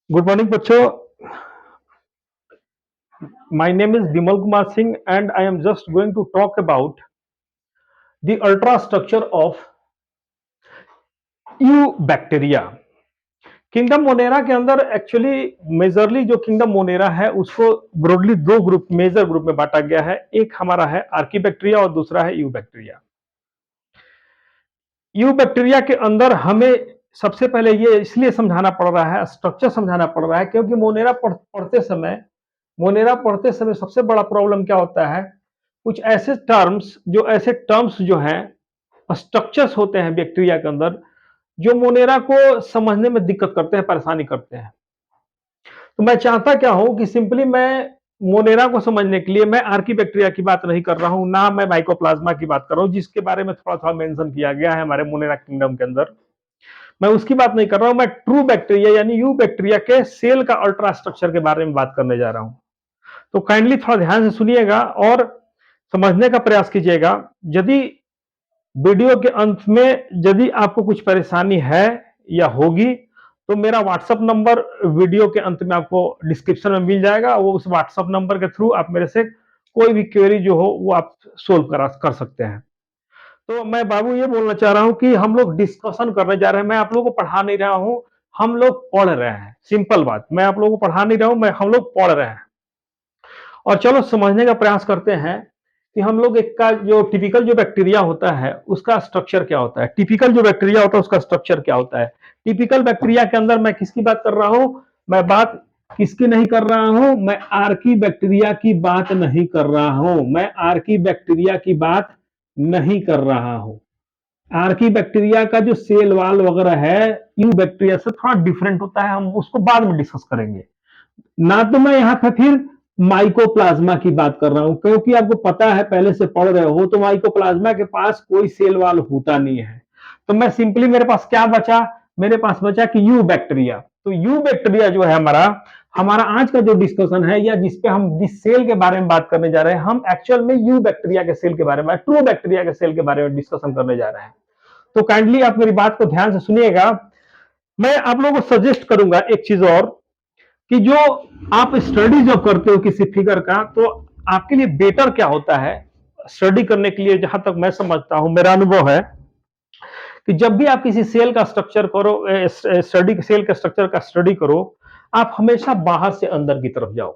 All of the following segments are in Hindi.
Good morning, बच्चों. My name is Bimal Kumar Singh, and I am just going to talk about the ultrastructure of eubacteria. Kingdom Monera के अंदर एक्चुअली मेजरली जो किंगडम मोनेरा है उसको ब्रॉडली दो ग्रुप मेजर ग्रुप में बांटा गया है. एक हमारा है आर्कीबैक्टीरिया और दूसरा है यूबैक्टीरिया. यूबैक्टीरिया के अंदर हमें सबसे पहले ये इसलिए समझाना पड़ रहा है, स्ट्रक्चर समझाना पड़ रहा है, क्योंकि मोनेरा पढ़ते समय सबसे बड़ा प्रॉब्लम क्या होता है, कुछ ऐसे टर्म्स जो हैं, स्ट्रक्चर्स होते हैं बैक्टीरिया के अंदर, जो मोनेरा को समझने में दिक्कत करते हैं, परेशानी करते हैं. तो मैं चाहता क्या हूं कि सिंपली मैं मोनेरा को समझने के लिए मैं आर्कीबैक्टीरिया की बात नहीं कर रहा हूं, ना मैं माइकोप्लाज्मा की बात कर रहा हूं, जिसके बारे में थोड़ा-थोड़ा मेंशन किया गया है हमारे मोनेरा किंगडम के अंदर. मैं उसकी बात नहीं कर रहा हूं, मैं ट्रू बैक्टीरिया यानी यू बैक्टीरिया के सेल का अल्ट्रा स्ट्रक्चर के बारे में बात करने जा रहा हूं. तो काइंडली थोड़ा ध्यान से सुनिएगा और समझने का प्रयास कीजिएगा. यदि वीडियो के अंत में यदि आपको कुछ परेशानी है या होगी, तो मेरा व्हाट्सएप नंबर वीडियो के अंत में आपको डिस्क्रिप्शन में मिल जाएगा. वो उस व्हाट्सएप नंबर के थ्रू आप मेरे से कोई भी क्वेरी जो हो वो आप सोल्व कर सकते हैं. तो मैं बाबू ये बोलना चाह रहा हूं कि हम लोग डिस्कशन करने जा रहे हैं. मैं आप लोगों को पढ़ा नहीं रहा हूं, हम लोग पढ़ रहे हैं. सिंपल बात, मैं आप लोगों को पढ़ा नहीं रहा हूं, हम लोग पढ़ रहे हैं. और चलो समझने का प्रयास करते हैं कि हम लोग एक का जो टिपिकल जो बैक्टीरिया होता है उसका स्ट्रक्चर क्या होता है. टिपिकल जो बैक्टीरिया होता है उसका स्ट्रक्चर क्या होता है. टिपिकल बैक्टीरिया के अंदर मैं किसकी बात कर रहा हूं, मैं बात किसकी नहीं कर रहा हूं, मैं आर्की बैक्टीरिया की बात नहीं कर रहा हूं. मैं आर्की बैक्टीरिया की बात नहीं कर रहा हूं. आर्की बैक्टीरिया का जो सेल वाल वगैरह है यू बैक्टीरिया से थोड़ा डिफरेंट होता है, हम उसको बाद में डिस्कस करेंगे. ना तो मैं यहां पे फिर माइकोप्लाज्मा की बात कर रहा हूं, क्योंकि आपको पता है, पहले से पढ़ रहे हो, तो माइकोप्लाज्मा के पास कोई सेल वाल होता नहीं है. तो मैं सिंपली, मेरे पास क्या बचा, मेरे पास बचा कि यू बैक्टीरिया. तो यू बैक्टीरिया जो है हमारा हमारा आज का जो डिस्कशन है, या जिसपे हम जिस सेल के बारे में बात करने जा रहे हैं, हम एक्चुअल में यू बैक्टीरिया के सेल के बारे में, ट्रू बैक्टीरिया के सेल के बारे में डिस्कशन करने जा रहे हैं. तो काइंडली आप मेरी बात को ध्यान से सुनिएगा. मैं आप लोगों को सजेस्ट करूंगा एक चीज और, कि जो आप स्टडी जब करते हो किसी फिगर का, तो आपके लिए बेटर क्या होता है स्टडी करने के लिए, जहां तक मैं समझता हूं, मेरा अनुभव है कि जब भी आप किसी सेल का स्ट्रक्चर करो, सेल के स्ट्रक्चर का स्टडी करो, आप हमेशा बाहर से अंदर की तरफ जाओ.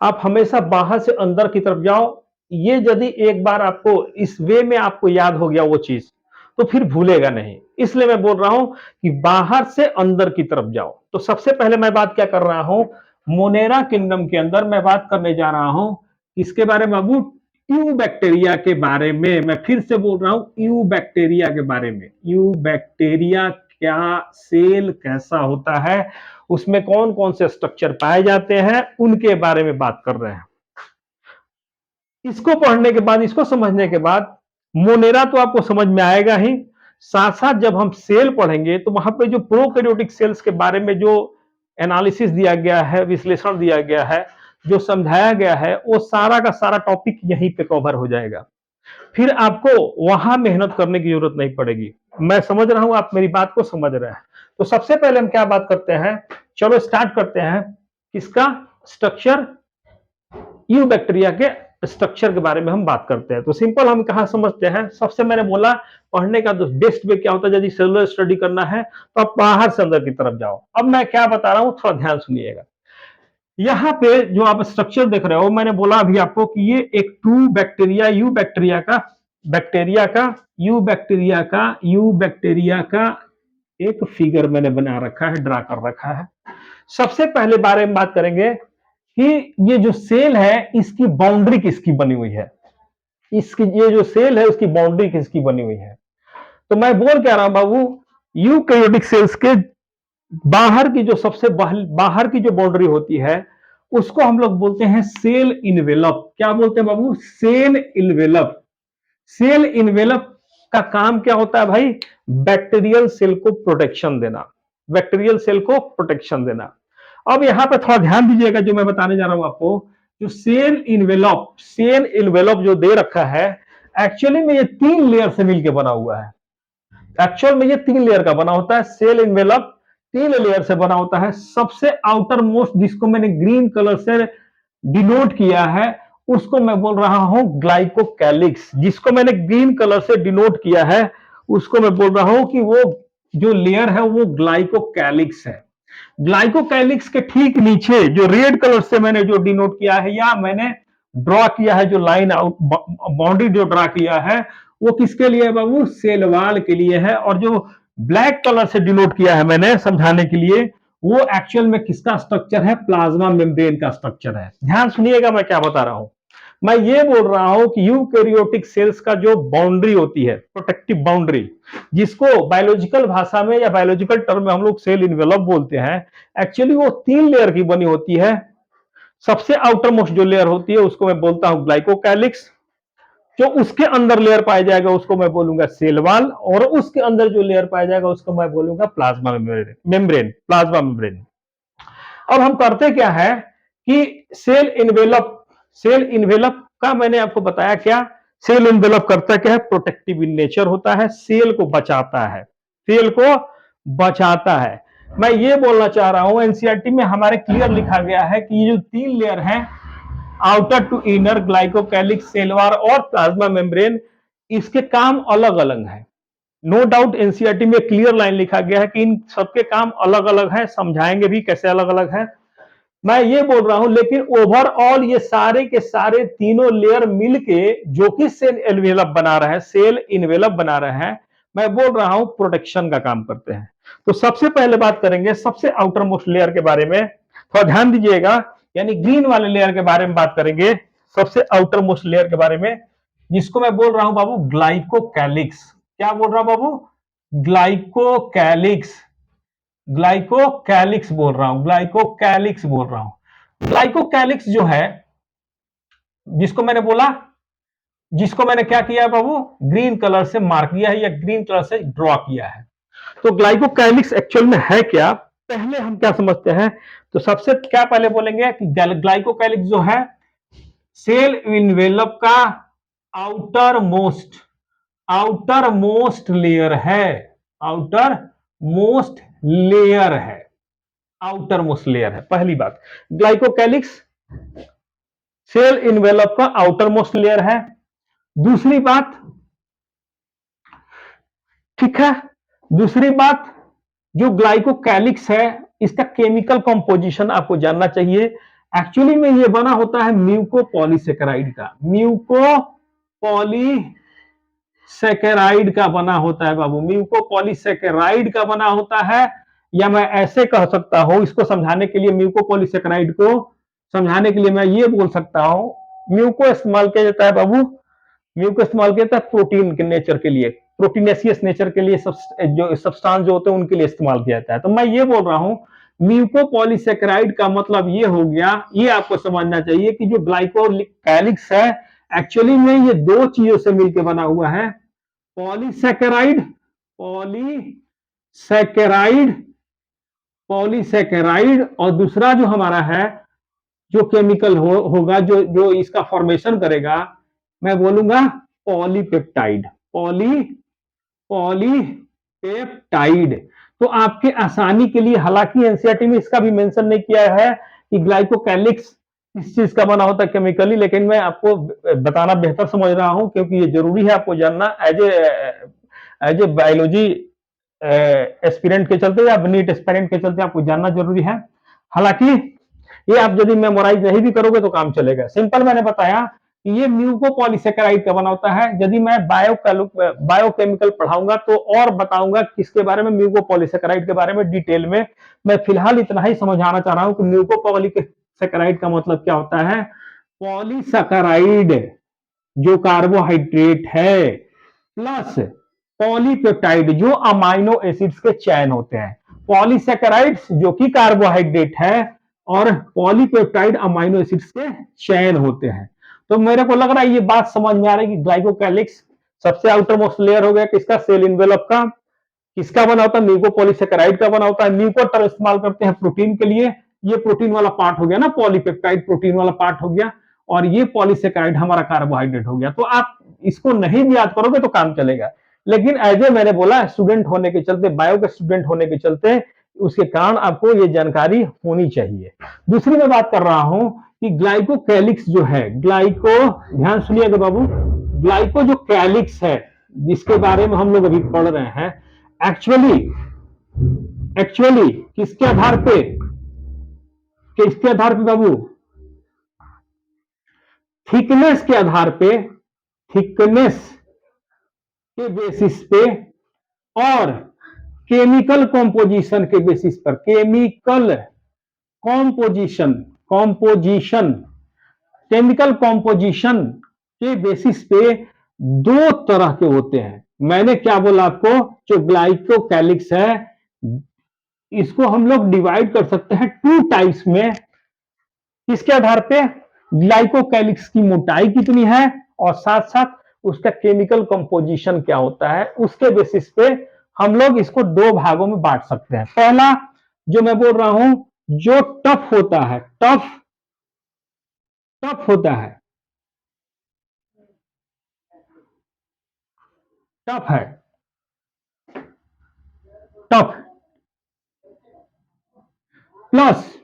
आप हमेशा बाहर से अंदर की तरफ जाओ. ये यदि एक बार आपको इस वे में आपको याद हो गया वो चीज, तो फिर भूलेगा नहीं. इसलिए मैं बोल रहा हूं कि बाहर से अंदर की तरफ जाओ. तो सबसे पहले मैं बात क्या कर रहा हूं, मोनेरा किंगडम के अंदर मैं बात करने जा रहा हूं किसके बारे में बाबू, यू बैक्टीरिया के बारे में. मैं फिर से बोल रहा हूं यू बैक्टीरिया के बारे में. यू बैक्टीरिया क्या सेल कैसा होता है, उसमें कौन कौन से स्ट्रक्चर पाए जाते हैं, उनके बारे में बात कर रहे हैं. इसको पढ़ने के बाद, इसको समझने के बाद, मोनेरा तो आपको समझ में आएगा ही, साथ साथ जब हम सेल पढ़ेंगे तो वहां पे जो प्रोकैरियोटिक सेल्स के बारे में जो एनालिसिस दिया गया है, विश्लेषण दिया गया है, जो समझाया गया है, वो सारा का सारा टॉपिक यहीं पे कवर हो जाएगा. फिर आपको वहां मेहनत करने की जरूरत नहीं पड़ेगी. मैं समझ रहा हूं आप मेरी बात को समझ रहे हैं. तो सबसे पहले हम क्या बात करते हैं, चलो स्टार्ट करते हैं. किसका स्ट्रक्चर, यू बैक्टीरिया के स्ट्रक्चर के बारे में हम बात करते हैं. तो सिंपल हम कहा समझते हैं. सबसे मैंने बोला पढ़ने का बेस्ट वे क्या होता है, यदि सेलुलर स्टडी करना है तो आप बाहर से अंदर की तरफ जाओ. अब मैं क्या बता रहा हूं थोड़ा ध्यान सुनिएगा. यहाँ पे जो आप स्ट्रक्चर देख रहे हो, मैंने बोला अभी आपको कि ये एक ट्रू बैक्टीरिया, यू बैक्टीरिया का एक फिगर मैंने बना रखा है, ड्रा कर रखा है. सबसे पहले बारे में बात करेंगे कि ये जो सेल है इसकी बाउंड्री किसकी बनी हुई है. इसकी ये जो सेल है उसकी बाउंड्री किसकी बनी हुई है. तो मैं बोल क्या रहा हूं बाबू, यूकैरियोटिक सेल्स के बाहर की जो सबसे बाहर की जो बाउंड्री होती है उसको हम लोग बोलते हैं सेल इनवेलप. क्या बोलते हैं बाबू, सेल इनवेलप. सेल इनवेलप का काम क्या होता है भाई, बैक्टीरियल सेल को प्रोटेक्शन देना, बैक्टीरियल सेल को प्रोटेक्शन देना. अब यहां पे थोड़ा ध्यान दीजिएगा, जो मैं बताने जा रहा हूं आपको, जो सेल इनवेलप जो दे रखा है, एक्चुअली में ये 3 लेयर से मिलकर बना हुआ है. एक्चुअल में ये 3 लेयर का बना होता है सेल इनवेलप. तीन लेयर से बना होता है। सबसे आउटर मोस्ट जिसको मैंने ग्रीन कलर से डिनोट किया है उसको मैं बोल रहा हूं ग्लाइकोकैलिक्स। जिसको मैंने ग्रीन कलर से डिनोट किया है उसको मैं बोल रहा हूं कि वो जो लेयर है वो ग्लाइकोकैलिक्स है। ग्लाइकोकैलिक्स के ठीक नीचे जो रेड कलर से मैंने जो डिनोट किया है या मैंने ड्रॉ किया है, जो लाइन आउट बाउंड्री जो ड्रॉ किया है वो किसके लिए है बाबू? सेल वॉल के लिए है। और जो ब्लैक कलर से डिनोट किया है मैंने समझाने के लिए वो एक्चुअल में किसका स्ट्रक्चर है? प्लाज्मा मेम्ब्रेन का स्ट्रक्चर है। ध्यान सुनिएगा मैं क्या बता रहा हूं। मैं ये बोल रहा हूं कि यूकैरियोटिक सेल्स का जो बाउंड्री होती है, प्रोटेक्टिव बाउंड्री, जिसको बायोलॉजिकल भाषा में या बायोलॉजिकल टर्म में हम लोग सेल इनवेलप बोलते हैं, एक्चुअली वो तीन लेयर की बनी होती है। सबसे आउटर मोस्ट जो लेयर होती है उसको मैं बोलता हूं ग्लाइकोकैलिक्स। जो उसके अंदर लेयर पाया जाएगा उसको मैं बोलूंगा सेल वॉल, और उसके अंदर जो लेयर पाया जाएगा उसको मैं बोलूंगा प्लाज्मा मेम्ब्रेन, प्लाज्मा मेम्ब्रेन। अब हम करते क्या है कि सेल इन्वेलप का मैंने आपको बताया क्या? सेल इन्वेलप करता क्या है? प्रोटेक्टिव इन नेचर होता है, सेल को बचाता है, सेल को बचाता है। मैं ये बोलना चाह रहा हूं एनसीईआरटी में हमारे क्लियर लिखा गया है कि ये जो तीन लेयर है, outer to inner, glycocalyx, cell wall और प्लाज्मा मेम्ब्रेन, इसके काम अलग अलग है। नो डाउट एनसीईआरटी में क्लियर लाइन लिखा गया है कि इन सबके काम अलग अलग है, समझाएंगे भी कैसे अलग अलग है। मैं ये बोल रहा हूं लेकिन ओवरऑल ये सारे के सारे तीनों लेयर मिलके जो कि सेल एनवेलप बना रहे हैं, सेल इनवेलप बना रहे हैं, मैं बोल रहा हूं प्रोटेक्शन का काम करते हैं। तो सबसे पहले बात करेंगे सबसे आउटर मोस्ट लेयर के बारे में, थोड़ा ध्यान दीजिएगा, यानी ग्रीन वाले लेयर के बारे में बात करेंगे, सबसे आउटर मोस्ट लेयर के बारे में, जिसको मैं बोल रहा हूं बाबू ग्लाइकोकैलिक्स। क्या बोल रहा हूं बाबू? ग्लाइकोकैलिक्स। ग्लाइकोकैलिक्स बोल रहा हूं, ग्लाइकोकैलिक्स बोल रहा हूं। ग्लाइकोकैलिक्स जो है, जिसको मैंने बोला, जिसको मैंने क्या किया है बाबू? ग्रीन कलर से मार्क किया है या ग्रीन कलर से ड्रॉ किया है। तो ग्लाइकोकैलिक्स एक्चुअल में है क्या? पहले हम क्या समझते हैं, तो सबसे क्या पहले बोलेंगे कि ग्लाइकोकैलिक्स जो है सेल इनवेलप का आउटर मोस्ट लेयर है, आउटर मोस्ट लेयर है, आउटर मोस्ट लेयर है। पहली बात, ग्लाइकोकैलिक्स सेल इनवेलप का आउटर मोस्ट लेयर है। दूसरी बात, ठीक है, दूसरी बात, जो ग्लाइकोकैलिक्स है इसका केमिकल कंपोजिशन आपको जानना चाहिए। एक्चुअली में ये बना होता है म्यूकोपॉलीसेकेराइड का, म्यूकोपॉलीसेकेराइड का बना होता है बाबू, म्यूकोपॉलीसेकेराइड का बना होता है। या मैं ऐसे कह सकता हूं इसको समझाने के लिए, म्यूकोपॉलीसेकेराइड को समझाने के लिए मैं ये बोल सकता हूं, म्यूको इस्तेमाल किया जाता है बाबू, म्यूको इस्तेमाल किया जाता है प्रोटीन के नेचर के लिए, प्रोटीनेसियस नेचर के लिए, जो सब्सटेंस जो होते हैं उनके लिए इस्तेमाल किया जाता है। तो मैं ये बोल रहा हूं म्यूकोपॉलीसेकेराइड का मतलब ये हो गया, ये आपको समझना चाहिए कि जो ग्लाइकोकैलिक्स है एक्चुअली में ये दो चीजों से मिलकर बना हुआ है, पॉलीसेकेराइड, पॉलीसेकेराइड, पॉलीसेकेराइड, और दूसरा जो हमारा है जो केमिकल होगा जो जो इसका फॉर्मेशन करेगा, मैं बोलूंगा पॉलीपेप्टाइड, पॉलीपेप्टाइड। तो आपके आसानी के लिए, हालांकि एनसीईआरटी में इसका भी मेंशन नहीं किया है कि ग्लाइकोकैलिक्स किस चीज का बना होता है केमिकली, लेकिन मैं आपको बताना बेहतर समझ रहा हूं क्योंकि ये जरूरी है आपको जानना, एज ए बायोलॉजी एस्पिरेंट के चलते या नीट एस्पिरेंट के चलते आपको जानना जरूरी है। हालांकि ये आप यदि मेमोराइज नहीं भी करोगे तो काम चलेगा। सिंपल मैंने बताया कि ये म्यूकोपॉलीसेकेराइड का बना होता है। यदि मैं बायोकेमिकल पढ़ाऊंगा तो और बताऊंगा किसके बारे में, म्यूकोपॉलीसेकेराइड के बारे में डिटेल में। मैं फिलहाल इतना ही समझाना चाह रहा हूं कि म्यूकोपॉलीसेकेराइड का मतलब क्या होता है। पॉलीसेकेराइड जो कार्बोहाइड्रेट है प्लस पॉलीपेप्टाइड जो अमाइनो एसिड्स के चैन होते हैं। पॉलीसेकेराइड्स जो कि कार्बोहाइड्रेट है और पॉलीपेप्टाइड अमाइनो एसिड्स के चैन होते हैं। तो मेरे को लग रहा है ये बात समझ में आ रही है कि ग्लाइकोकैलिक्स सबसे आउटर मोस्ट लेयर हो गया किसका, सेल इनवेलप का। किसका बना होता है, म्यूकोपॉलीसेकेराइड का बना होता है। म्यूको टर्म इस्तेमाल करते हैं प्रोटीन के लिए, ये प्रोटीन वाला पार्ट हो गया ना, पॉलीपेप्टाइड प्रोटीन वाला पार्ट हो गया, और ये पॉलीसेकेराइड हमारा कार्बोहाइड्रेट हो गया। तो आप इसको नहीं भी याद करोगे तो काम चलेगा, लेकिन एज ए मैंने बोला स्टूडेंट होने के चलते, बायो के स्टूडेंट होने के चलते उसके कारण आपको ये जानकारी होनी चाहिए। दूसरी मैं बात कर रहा हूं कि ग्लाइकोकैलिक्स जो है, ध्यान सुनिएगा बाबू, ग्लाइको जो कैलिक्स है जिसके बारे में हम लोग अभी पढ़ रहे हैं, एक्चुअली एक्चुअली किसके आधार पे बाबू? थिकनेस के आधार पे, थिकनेस के बेसिस पे और केमिकल कॉम्पोजिशन के बेसिस पर, chemical composition composition chemical composition के बेसिस पे दो तरह के होते हैं। मैंने क्या बोला आपको? जो ग्लाइकोकैलिक्स है इसको हम लोग डिवाइड कर सकते हैं टू टाइप्स में। किसके आधार पे? ग्लाइकोकैलिक्स की मोटाई कितनी है और साथ साथ उसका केमिकल कंपोजिशन क्या होता है, उसके बेसिस पे हम लोग इसको दो भागों में बांट सकते हैं। पहला जो मैं बोल रहा हूं, जो टफ होता है, टफ होता है, टफ है, टफ प्लस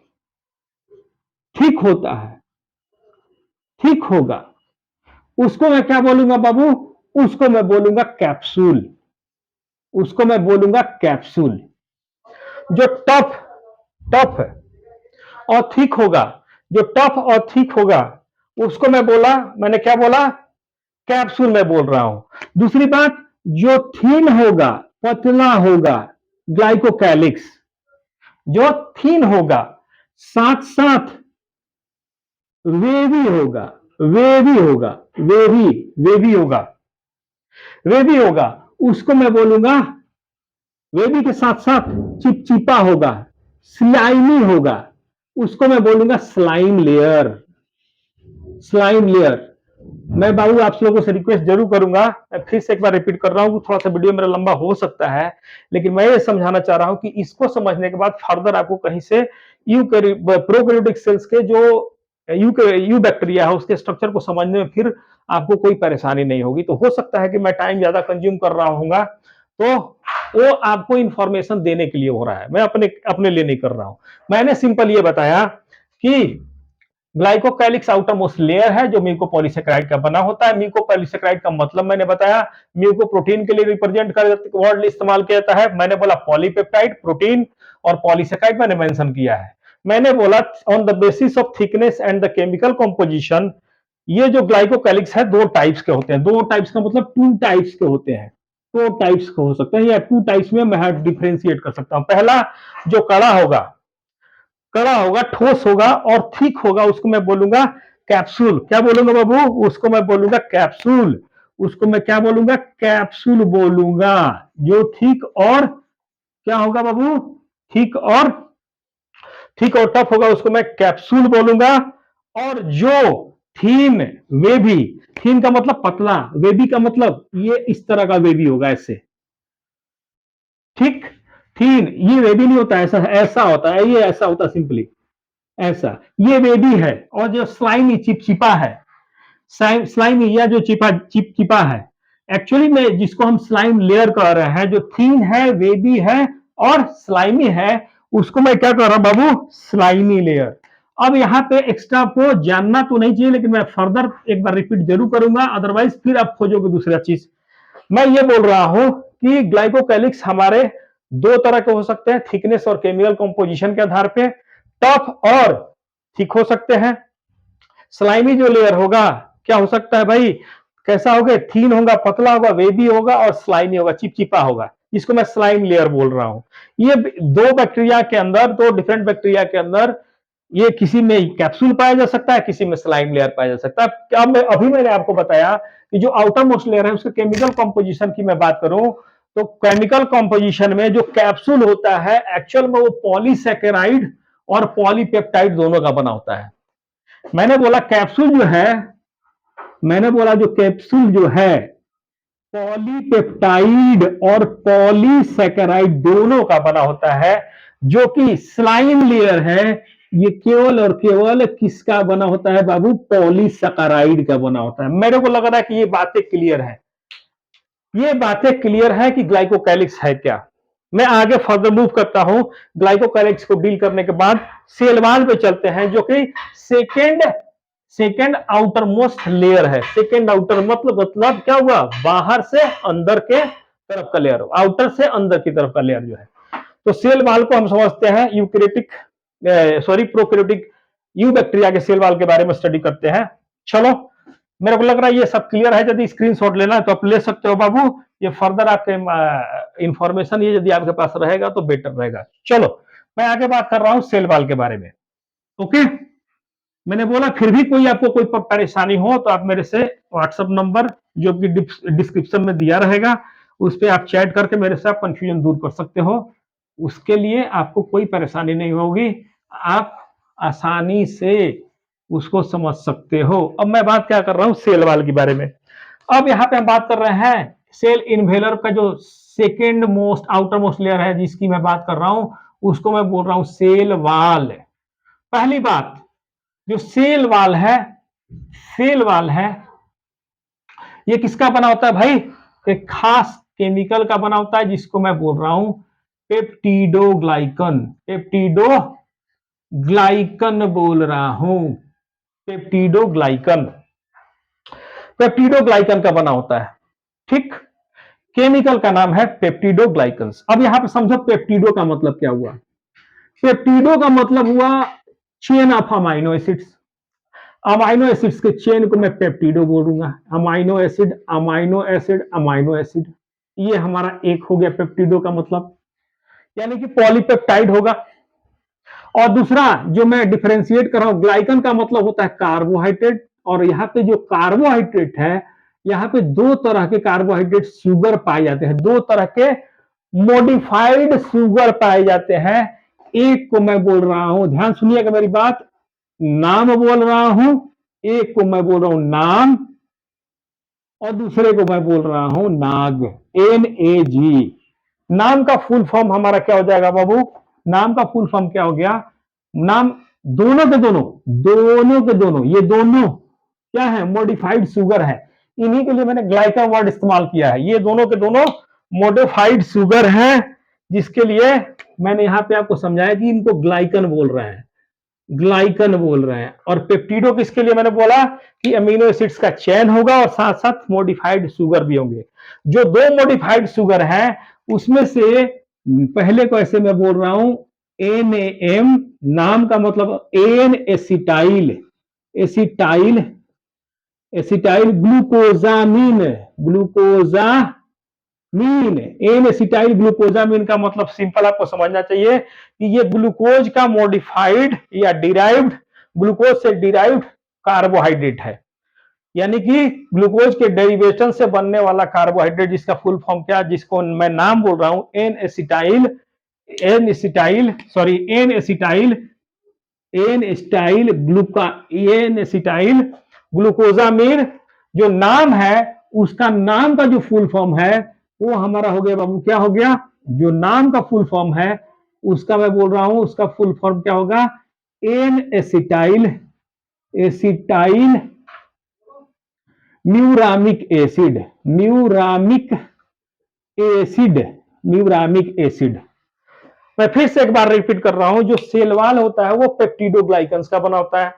ठीक होता है, ठीक होगा, उसको मैं क्या बोलूंगा बाबू? उसको मैं बोलूंगा कैप्सूल, उसको मैं बोलूंगा कैप्सूल। जो टफ टफ और ठीक होगा, जो टफ और ठीक होगा उसको मैं बोला, मैंने क्या बोला? कैप्सूल में बोल रहा हूं। दूसरी बात, जो थीन होगा, पतला होगा, ग्लाइकोकैलिक्स जो थीन होगा, साथ साथ वेवी होगा, वेवी होगा, वेवी होगा, वेवी होगा, उसको मैं बोलूंगा, वेवी के साथ साथ चिपचिपा होगा, स्लाइमी होगा, उसको मैं बोलूंगा स्लाइम लेयर, स्लाइम लेयर। मैं बाबू आप लोगों से रिक्वेस्ट जरूर करूंगा, मैं फिर से एक बार रिपीट कर रहा हूं, थोड़ा सा वीडियो मेरा लंबा हो सकता है, लेकिन मैं ये समझाना चाह रहा हूं कि इसको समझने के बाद फर्दर आपको कहीं से प्रोकैरियोटिक सेल्स के जो यू बैक्टीरिया है उसके स्ट्रक्चर को समझने में फिर आपको कोई परेशानी नहीं होगी। तो हो सकता है कि मैं टाइम ज्यादा कंज्यूम कर रहा हूँ, तो वो आपको इंफॉर्मेशन देने के लिए हो रहा है, मैं अपने अपने लिए नहीं कर रहा हूं। मैंने सिंपल ये बताया कि ग्लाइकोकैलिक्स आउटर मोस्ट लेयर है जो म्यूकोपॉलीसेकेराइड का बना होता है। म्यूकोपॉलीसेकेराइड का मतलब मैंने बताया, म्यूकोप्रोटीन के लिए रिप्रेजेंट कर वर्ड इस्तेमाल किया जाता है। मैंने बोला पॉलीपेप्टाइड, प्रोटीन और पॉलीसेकेराइड मैंने मेंशन किया है। मैंने बोला on the basis of thickness and the chemical composition, ये जो ग्लाइकोकैलिक्स है दो टाइप्स के होते हैं। दो टाइप्स का मतलब टू टाइप्स के होते हैं, दो टाइप्स के हो सकते हैं, या टू टाइप्स में मैं डिफरेंशिएट कर सकता हूं। पहला जो कड़ा होगा, ठोस होगा और थिक होगा, उसको मैं बोलूंगा कैप्सूल। क्या बोलूंगा बाबू? उसको मैं बोलूंगा कैप्सूल, उसको मैं क्या बोलूंगा? कैप्सूल बोलूंगा। जो थिक और क्या होगा बाबू? थिक और टफ होगा उसको मैं कैप्सूल बोलूंगा। और जो थीन, वेवी, थीन का मतलब पतला, वेवी का मतलब ये इस तरह का वेवी होगा, ऐसे, ठीक, थीन, ये वेवी नहीं होता, ऐसा ऐसा होता है, ये ऐसा होता सिंपली ऐसा, ये वेवी है। और जो स्लाइमी चिपचिपा है, स्लाइमी या जो चिपचिपा है, एक्चुअली में जिसको हम स्लाइम लेयर कह रहे हैं, जो थीन है, वेवी है और स्लाइमी है, उसको मैं क्या कह रहा हूं बाबू? Slimy layer. अब यहां पे एक्स्ट्रा को जानना तो नहीं चाहिए, लेकिन मैं फर्दर एक बार रिपीट जरूर करूंगा, अदरवाइज फिर आप खोजोगे दूसरा चीज। मैं ये बोल रहा हूं कि ग्लाइकोकैलिक्स हमारे दो तरह के हो सकते हैं, थिकनेस और केमिकल कंपोजिशन के आधार पे, टफ और थिक हो सकते हैं। स्लाइमी जो लेयर होगा क्या हो सकता है भाई? कैसा होगा? थीन होगा, पतला होगा, वेबी होगा और स्लाइमी होगा, चिपचिपा होगा, जिसको मैं स्लाइम लेयर बोल रहा हूं। ये दो बैक्टीरिया के अंदर, दो डिफरेंट बैक्टीरिया के अंदर, ये किसी में कैप्सूल पाया जा सकता है, किसी में स्लाइम लेयर पाया जा सकता है। क्या अभी मैंने आपको बताया कि जो आउटर मोस्ट लेयर है उसके केमिकल कंपोजिशन की मैं बात करूं, तो केमिकल कंपोजिशन में जो कैप्सूल होता है एक्चुअल में वो पॉलीसेकेराइड और पॉलीपेप्टाइड दोनों का बना होता है। मैंने बोला कैप्सूल जो है, मैंने बोला जो कैप्सूल जो है पॉलीपेप्टाइड और पॉलीसेकेराइड दोनों का बना होता है। जो कि स्लाइम लेयर है ये केवल और केवल किसका बना होता है बाबू? पॉलीसेकेराइड का बना होता है। मेरे को लग रहा है कि ये बातें क्लियर है, ये बातें क्लियर है कि ग्लाइकोकैलिक्स है क्या। मैं आगे फर्दर मूव करता हूं। ग्लाइकोकाइनेटिक्स को डील करने के बाद सेल वॉल पे चलते हैं, जो कि second second outer most layer है। सेकेंड आउटर मतलब क्या हुआ, बाहर से अंदर के तरफ का लेयर, आउटर से अंदर की तरफ का लेयर जो है। तो सेल वॉल को हम समझते हैं यूकैरियोटिक प्रोकैरियोटिक यू बैक्टीरिया के सेल वॉल के बारे में स्टडी करते हैं। चलो, मेरे को लग रहा है ये सब क्लियर है। यदि स्क्रीनशॉट लेना है तो आप ले सकते हो बाबू। ये फर्दर आपके इंफॉर्मेशन ये यदि आपके पास रहेगा तो बेटर रहेगा। चलो, मैं आगे बात कर रहा हूं सेल वॉल के बारे में। ओके, मैंने बोला फिर भी कोई आपको कोई परेशानी हो तो आप मेरे से व्हाट्सएप नंबर जो कि डिस्क्रिप्शन में दिया रहेगा, उस पर आप चैट करके मेरे से आप कंफ्यूजन दूर कर सकते हो। उसके लिए आपको कोई परेशानी नहीं होगी, आप आसानी से उसको समझ सकते हो। अब मैं बात क्या कर रहा हूं, सेल वॉल के बारे में। अब यहाँ पे हम बात कर रहे हैं सेल इन्वेलर का जो second most outer most layer है, जिसकी मैं बात कर रहा हूं, उसको मैं बोल रहा हूं सेल वॉल। पहली बात, जो सेल वॉल है, सेल वॉल है, ये किसका बना होता है भाई, एक खास केमिकल का बना होता है, जिसको मैं बोल रहा हूं पेप्टिडोग्लाइकन। पेप्टिडोग्लाइकन बोल रहा हूं, पेप्टिडोग्लाइकन। पेप्टिडोग्लाइकन का बना होता है, ठीक। केमिकल का नाम है पेप्टिडोग्लाइकन। अब यहां पे समझो पेप्टिडो का मतलब क्या हुआ। पेप्टिडो का मतलब हुआ chain of amino acids. Amino acids के चेन को मैं पेप्टिडो बोलूंगा। Amino acid, amino acid, amino acid, ये हमारा एक हो गया पेप्टिडो का मतलब, यानी कि पॉलीपेप्टाइड होगा। और दूसरा जो मैं डिफरेंशिएट कर रहा हूं, ग्लाइकन का मतलब होता है कार्बोहाइड्रेट। और यहाँ पे जो कार्बोहाइड्रेट है, यहाँ पे दो तरह के कार्बोहाइड्रेट शुगर पाए जाते हैं, दो तरह के मॉडिफाइड शुगर पाए जाते हैं। एक को मैं बोल रहा हूं, ध्यान सुनिएगा मेरी बात, नाम बोल रहा हूं, एक को मैं बोल रहा हूं नाम, और दूसरे को मैं बोल रहा हूं नाग, NAG। नाम का फुल फॉर्म हमारा क्या हो जाएगा बाबू, नाम का फुल फॉर्म क्या हो गया, नाम दोनों के दोनों, दोनों के दोनों, ये दोनों क्या है, मॉडिफाइड शुगर है। इन्हीं के लिए मैंने ग्लाइकन वर्ड इस्तेमाल किया है। ये दोनों के दोनों मॉडिफाइड शुगर हैं, जिसके लिए मैंने यहां पे आपको समझाया कि इनको ग्लाइकन बोल रहे हैं, ग्लाइकन बोल रहे हैं। और पेप्टिडो किसके लिए मैंने बोला कि अमीनो एसिड्स का चेन होगा और साथ साथ मॉडिफाइड शुगर भी होंगे। जो दो मॉडिफाइड शुगर है उसमें से पहले को ऐसे मैं बोल रहा हूं NAM, नाम का मतलब N acetyl, acetyl, acetyl glucosamine, glucosamine, N acetyl glucosamine का मतलब सिंपल आपको समझना चाहिए कि ये ग्लूकोज का मॉडिफाइड या डिराइव्ड, ग्लूकोज से डिराइव्ड कार्बोहाइड्रेट है। यानी कि ग्लूकोज के डेरिवेशन से बनने वाला कार्बोहाइड्रेट, जिसका फुल फॉर्म क्या, जिसको मैं नाम बोल रहा हूं N acetyl, N acetyl sorry N acetyl, N acetyl gluco, N acetyl glucosamine. जो नाम है उसका नाम का जो फुल फॉर्म है वो हमारा हो गया बाबू, क्या हो गया, जो नाम का फुल फॉर्म है उसका मैं बोल रहा हूं, उसका फुल फॉर्म क्या होगा, N acetyl, acetyl muramic acid, muramic acid, muramic acid. मैं फिर से एक बार रिपीट कर रहा हूं, जो सेल वॉल होता है वो पेप्टिडोग्लाइकन्स का बना होता है।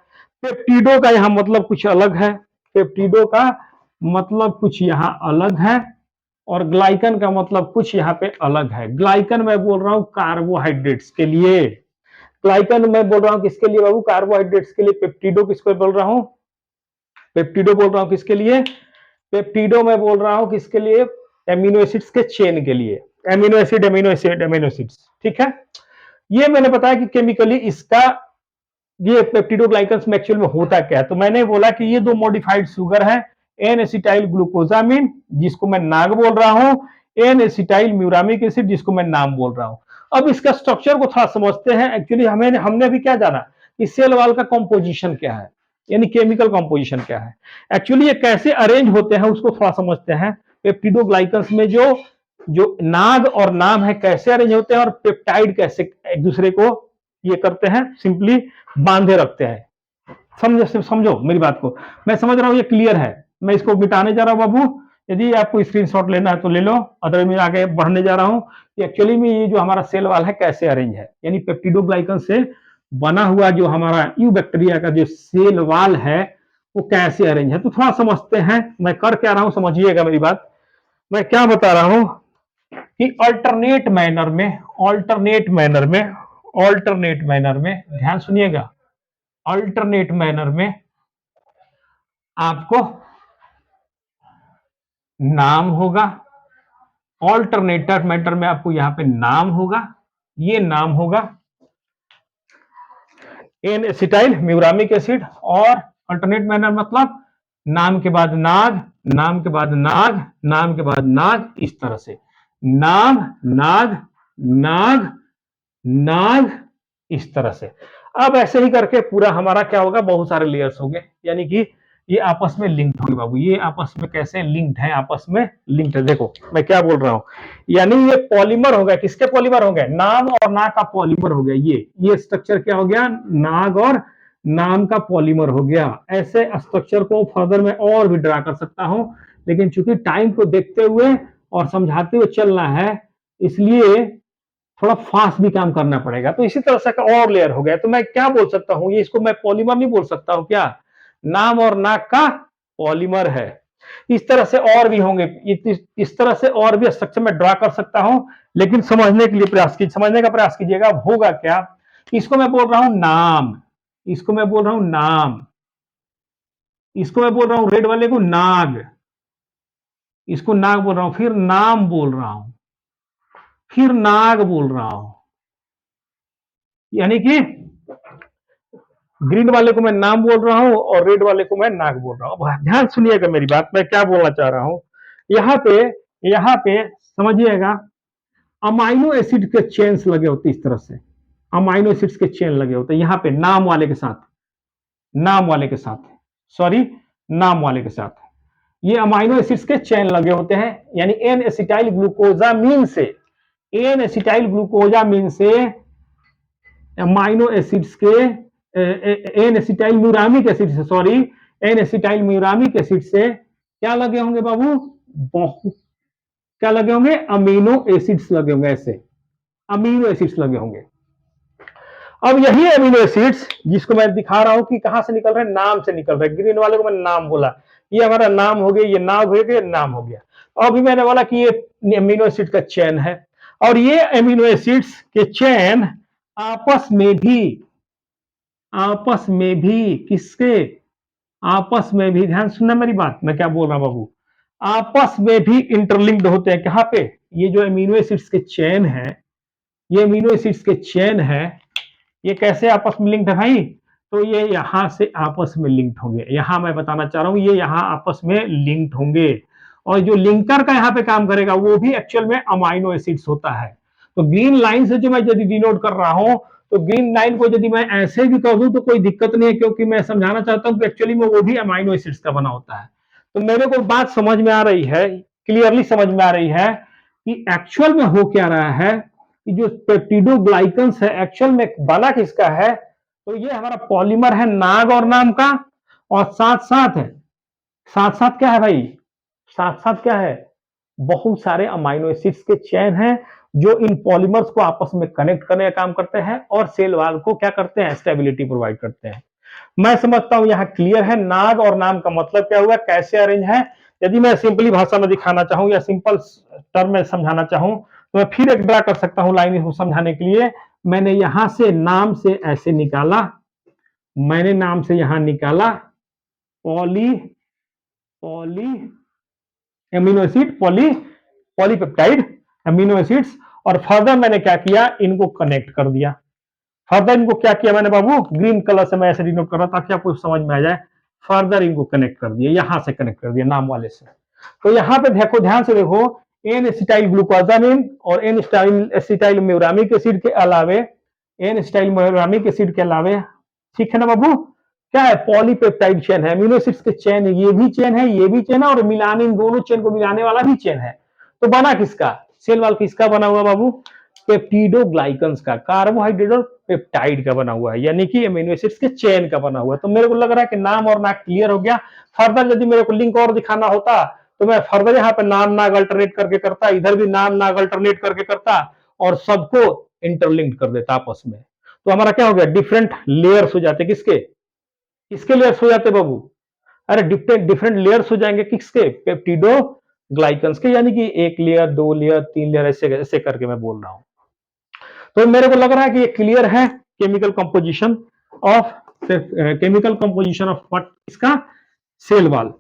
पेप्टिडो का यहां मतलब कुछ अलग है, पेप्टिडो का मतलब कुछ यहां अलग है, और ग्लाइकन का मतलब कुछ यहां पे अलग है। ग्लाइकन मैं बोल रहा हूं कार्बोहाइड्रेट्स के लिए, ग्लाइकन मैं बोल रहा हूं किसके लिए बाबू, कार्बोहाइड्रेट्स के लिए। पेप्टिडो किसको बोल रहा हूं, पेप्टिडो बोल रहा हूं किसके लिए, पेप्टिडो मैं बोल रहा हूं किसके लिए, एमिनो एसिड्स के चेन के लिए, amino acid, amino acid, amino acids, ठीक है। ये मैंने बताया कि केमिकली इसका ये पेप्टिडोग्लाइकन्स में एक्चुअल में होता क्या है। तो मैंने बोला कि ये दो मॉडिफाइड शुगर है, एन एसिटाइल ग्लूकोजामिन जिसको मैं नाग बोल रहा हूं, एन एसिटाइल म्यूरामिक एसिड जिसको मैं नाम बोल रहा हूं। अब इसका स्ट्रक्चर को थोड़ा समझते हैं। एक्चुअली हमने अभी क्या जाना कि सेल वॉल का कंपोजिशन क्या है, यानी केमिकल कंपोजिशन क्या है, एक्चुअली ये कैसे अरेंज होते हैं उसको थोड़ा समझते हैं। पेप्टिडोग्लाइकन्स में जो जो नाग और नाम है कैसे अरेंज होते हैं, और पेप्टाइड कैसे एक दूसरे को ये करते हैं, सिंपली बांधे रखते हैं। समझो मेरी बात को, मैं समझ रहा हूं ये क्लियर है। मैं इसको मिटाने जा रहा हूं बाबू, यदि आपको स्क्रीनशॉट लेना है तो ले लो, अदर मैं आगे बढ़ने जा रहा हूँ कि एक्चुअली में ये जो हमारा सेल वाल है कैसे अरेंज है, यानी पेप्टिडोग्लाइकन से बना हुआ जो हमारा यू बैक्टीरिया का जो सेल वाल है वो कैसे अरेंज है। तो थोड़ा समझते हैं मैं कर क्या रहा हूँ, समझिएगा मेरी बात। मैं क्या बता रहा हूँ कि अल्टरनेट मैनर में, अल्टरनेट मैनर में, अल्टरनेट मैनर में, ध्यान सुनिएगा, अल्टरनेट मैनर में आपको नाम होगा, ऑल्टरनेटर मैटर में आपको यहां पे नाम होगा, ये नाम होगा एन एसिटाइल म्यूरामिक एसिड, और अल्टरनेट मैनर मतलब नाम के बाद नाग, नाम के बाद नाग, नाम के बाद नाग, इस तरह से नाग नाग नाग नाग, इस तरह से। अब ऐसे ही करके पूरा हमारा क्या होगा, बहुत सारे लेयर्स होंगे, यानी कि ये आपस में लिंक्ड होंगे बाबू, ये आपस में कैसे लिंक्ड है, आपस में लिंक्ड है। देखो मैं क्या बोल रहा हूं, यानी ये पॉलीमर हो गया, किसके पॉलीमर हो गए, नाम और नाग का पॉलीमर हो गया। ये स्ट्रक्चर क्या हो गया, नाग और नाम का पॉलीमर हो गया। ऐसे स्ट्रक्चर को फर्दर में और भी ड्रा कर सकता हूं, लेकिन चूंकि टाइम को देखते हुए और समझाते हुए चलना है, इसलिए थोड़ा फास्ट भी काम करना पड़ेगा। तो इसी तरह से और लेयर हो गया। तो मैं क्या बोल सकता हूं, ये इसको मैं पॉलीमर नहीं बोल सकता हूं क्या, नाम और नाक का पॉलीमर है। इस तरह से और भी होंगे, इस तरह से और भी स्ट्रक्चर में ड्रा कर सकता हूं, लेकिन समझने के लिए प्रयास कीजिए, समझने का प्रयास कीजिएगा। होगा क्या, इसको मैं बोल रहा हूं नाम, इसको मैं बोल रहा हूं नाम, इसको मैं बोल रहा हूं रेड वाले को नाग, इसको नाग बोल रहा हूं, फिर नाम बोल रहा हूं, फिर नाग बोल रहा हूं, यानी कि ग्रीन वाले को मैं नाम बोल रहा हूं और रेड वाले को मैं नाग बोल रहा हूं। ध्यान सुनिएगा मेरी बात, मैं क्या बोलना चाह रहा हूं। यहाँ पे समझिएगा, अमाइनो एसिड के चेन्स लगे होते इस तरह से, अमाइनो एसिड्स के चेन लगे होते यहाँ पे नाम वाले के साथ, नाम वाले के साथ, सॉरी नाम वाले के साथ ये अमाइनो एसिड्स के चेन लगे होते हैं, यानी एन एसिटाइल ग्लूकोजामीन से, एन एसिटाइल ग्लूकोजामीन से अमाइनो एसिड्स के एन एसिटाइल म्यूरामिक एसिड से, sorry N acetyl muramic acid से क्या लगे होंगे बाबू, क्या लगे होंगे, अमीनो एसिड्स लगे होंगे, ऐसे अमीनो एसिड्स लगे होंगे। अब यही अमीनो एसिड्स जिसको मैं दिखा रहा हूं कि कहां से निकल रहे हैं, नाम से निकल रहे हैं। ग्रीन वाले को मैंने नाम बोला, ये हमारा नाम हो गया, ये नाम हो गया, नाम हो गया। अभी मैंने बोला कि ये अमीनो एसिड का चेन है, और ये अमीनो एसिड्स के चेन आपस में भी किसके, आपस में भी, ध्यान सुनना मेरी बात, मैं क्या बोल रहा हूं बाबू, आपस में भी इंटरलिंक्ड होते हैं। कहां पे, ये जो अमीनो एसिड्स के चेन है, ये अमीनो एसिड्स के चेन है, ये कैसे आपस में लिंक्ड है भाई, तो ये यहां से आपस में लिंक्ड होंगे। यहां मैं बताना चाह रहा हूं ये यहां आपस में लिंक्ड होंगे, और जो लिंकर का यहां पे काम करेगा वो भी एक्चुअल में अमाइनो एसिड्स होता है। तो ग्रीन लाइन से जो मैं यदि डिनोट कर रहा हूं, तो ग्रीन लाइन को यदि मैं ऐसे भी कर दूं तो कोई दिक्कत नहीं है, क्योंकि मैं समझाना चाहता हूं कि एक्चुअली में वो भी अमाइनो एसिड्स का बना होता है। तो मेरे को बात समझ में आ रही है, क्लियरली समझ में आ रही है कि एक्चुअल में हो क्या रहा है, कि जो पेप्टिडोग्लाइकन्स है एक्चुअल में बना किसका है, तो ये हमारा पॉलीमर है नाग और नाम का, और साथ साथ है, साथ साथ क्या है भाई, साथ साथ क्या है, बहुत सारे अमाइनो एसिड्स के चेन हैं जो इन पॉलीमर्स को आपस में कनेक्ट करने का काम करते हैं और सेल वॉल को क्या करते हैं, स्टेबिलिटी प्रोवाइड करते हैं। मैं समझता हूं यहां क्लियर है, नाग और नाम का मतलब क्या हुआ, कैसे अरेंज है। यदि मैं सिंपली भाषा में दिखाना चाहूं या सिंपल टर्म में समझाना चाहूं, तो मैं फिर एक ड्रा कर सकता हूं लाइन को समझाने के लिए। मैंने यहां से नाम से ऐसे निकाला, मैंने नाम से यहां निकाला poly poly amino acid, polypeptide amino acids, और फर्दर मैंने क्या किया, इनको कनेक्ट कर दिया। फर्दर इनको क्या किया मैंने बाबू, ग्रीन कलर से मैं ऐसे डिनोट कर रहा ताकि आपको समझ में आ जाए। फर्दर इनको कनेक्ट कर दिया, यहां से कनेक्ट कर दिया नाम वाले से। तो यहां पे देखो, ध्यान से देखो, एन एसिटाइल ग्लूकोजामिन और एन एसिटाइल म्यूरामिक एसिड के अलावे, एन एसिटाइल म्यूरामिक एसिड के अलावे, ठीक है ना बाबू, क्या है, पॉलीपेप्टाइड चेन है, अमीनो एसिड्स के चेन, ये भी चेन है, ये भी चेन है, और मिलाने, इन दोनों चेन को मिलाने वाला भी चेन है। तो बना किसका, सेल वॉल किसका बना हुआ बाबू, पेप्टिडोग्लाइकन्स का, कार्बोहाइड्रेट और पेप्टाइड का बना हुआ है, यानी कि अमीनो एसिड्स के चेन का बना हुआ है। तो मेरे को लग रहा है कि नाम और नाम क्लियर हो गया। फर्दर यदि मेरे को लिंक और दिखाना होता तो मैं फर्दर यहाँ पे नान नाग अल्टरनेट करके करता, इधर भी नान नाग अल्टरनेट करके करता और सबको इंटरलिंक्ड कर देता आपस में। तो हमारा क्या हो गया, डिफरेंट लेयर्स हो जाते किसके, किसके लेयर्स हो जाते बाबू, अरे डिफरेंट डिफरेंट लेयर्स हो जाएंगे किसके, पेप्टिडो ग्लाइकन्स के, यानी कि एक लेयर, दो लेयर, तीन लेयर, ऐसे ऐसे करके मैं बोल रहा हूं। तो मेरे को लग रहा है कि ये क्लियर है chemical composition of, chemical composition of what, इसका सेल वॉल।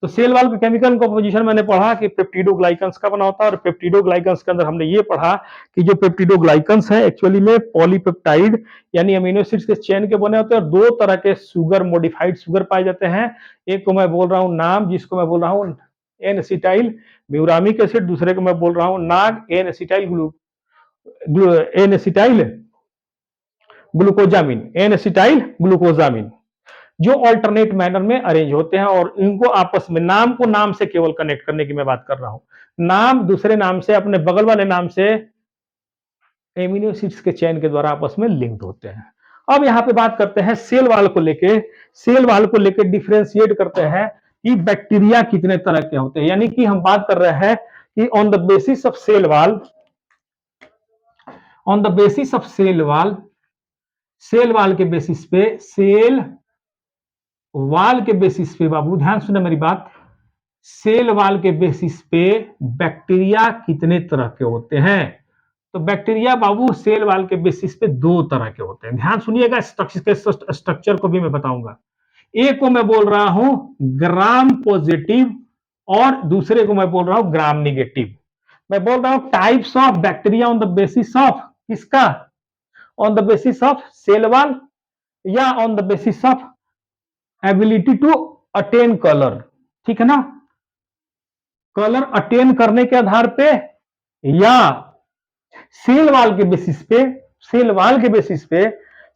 तो सेल वॉल का केमिकल कंपोजिशन मैंने पढ़ा कि पेप्टिडोग्लाइकन्स का बना होता है, और पेप्टिडोग्लाइकन्स के अंदर हमने ये पढ़ा कि जो पेप्टिडोग्लाइकन्स है एक्चुअली में पॉलीपेप्टाइड यानी अमीनो एसिड्स के चेन के बने होते हैं, और दो तरह के शुगर, मॉडिफाइड शुगर पाए जाते हैं। एक को मैं बोल रहा हूं नाम, जिसको मैं बोल रहा हूं एन एसिटाइल म्यूरामिक एसिड, दूसरे को मैं बोल रहा हूं NAG N acetyl N acetyl glucosamine, N acetyl glucosamine, जो ऑल्टरनेट मैनर में अरेंज होते हैं, और इनको आपस में नाम को नाम से केवल कनेक्ट करने की मैं बात कर रहा हूं, नाम दूसरे नाम से, अपने बगल वाले नाम से एमिनो एसिड्स के चेन के द्वारा आपस में लिंक्ड होते हैं। अब यहां पे बात करते हैं सेल वॉल को लेके, सेल वॉल को लेके डिफरेंशिएट करते हैं कि बैक्टीरिया कितने तरह के होते हैं, यानी कि हम बात कर रहे हैं कि on the basis of cell wall, on the basis of cell wall, cell wall के बेसिस पे, सेल वॉल के बेसिस पे, बाबू ध्यान सुने मेरी बात, सेल वॉल के बेसिस पे बैक्टीरिया कितने तरह के होते हैं। तो बैक्टीरिया बाबू सेल वॉल के बेसिस पे दो तरह के होते हैं, ध्यान सुनिएगा, स्ट्रक्चर को भी मैं बताऊंगा। एक को मैं बोल रहा हूं ग्राम पॉजिटिव, और दूसरे को मैं बोल रहा हूं ग्राम निगेटिव। मैं बोल रहा हूं types of bacteria on the basis of किसका, on the basis of cell wall, या on the basis of ability to attain colour, ठीक है ना, कलर अटेन करने के आधार पे, या सेल वॉल के बेसिस पे, सेल वॉल के बेसिस पे।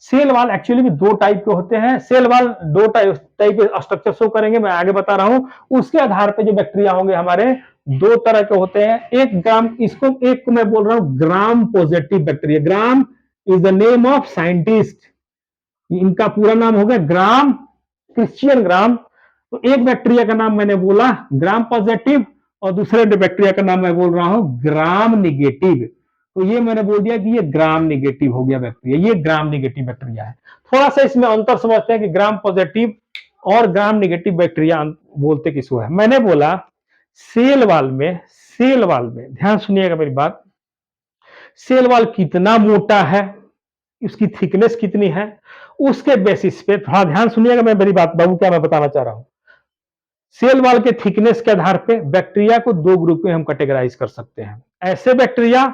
सेल वॉल एक्चुअली में दो टाइप के होते हैं, सेल वॉल दो टाइप के स्ट्रक्चर शो करेंगे, मैं आगे बता रहा हूं। उसके आधार पे जो बैक्टीरिया होंगे हमारे दो तरह के होते हैं, एक ग्राम, इसको एक को मैं बोल रहा हूं gram positive bacteria, gram is the name of scientist, इनका पूरा नाम हो गया ग्राम, क्रिश्चियन ग्राम। तो एक बैक्टीरिया का नाम मैंने बोला ग्राम पॉजिटिव, और दूसरे बैक्टीरिया का नाम मैं बोल रहा हूं ग्राम निगेटिव। तो ये मैंने बोल दिया कि ये ग्राम निगेटिव हो गया बैक्टीरिया, ये ग्राम निगेटिव बैक्टीरिया है। थोड़ा सा इसमें अंतर समझते हैं कि ग्राम पॉजिटिव और ग्राम निगेटिव बैक्टीरिया बोलते किसको है। मैंने बोला सेल वॉल में, सेल वॉल में ध्यान सुनिएगा मेरी बात, सेल वॉल कितना मोटा है, उसकी थिकनेस कितनी है, उसके बेसिस पे थोड़ा ध्यान सुनिएगा मैं मेरी बात बाबू, क्या मैं बताना चाह रहा हूं। सेल वॉल के थिकनेस के आधार पे बैक्टीरिया को दो ग्रुप में हम कैटेगराइज कर सकते हैं। ऐसे बैक्टीरिया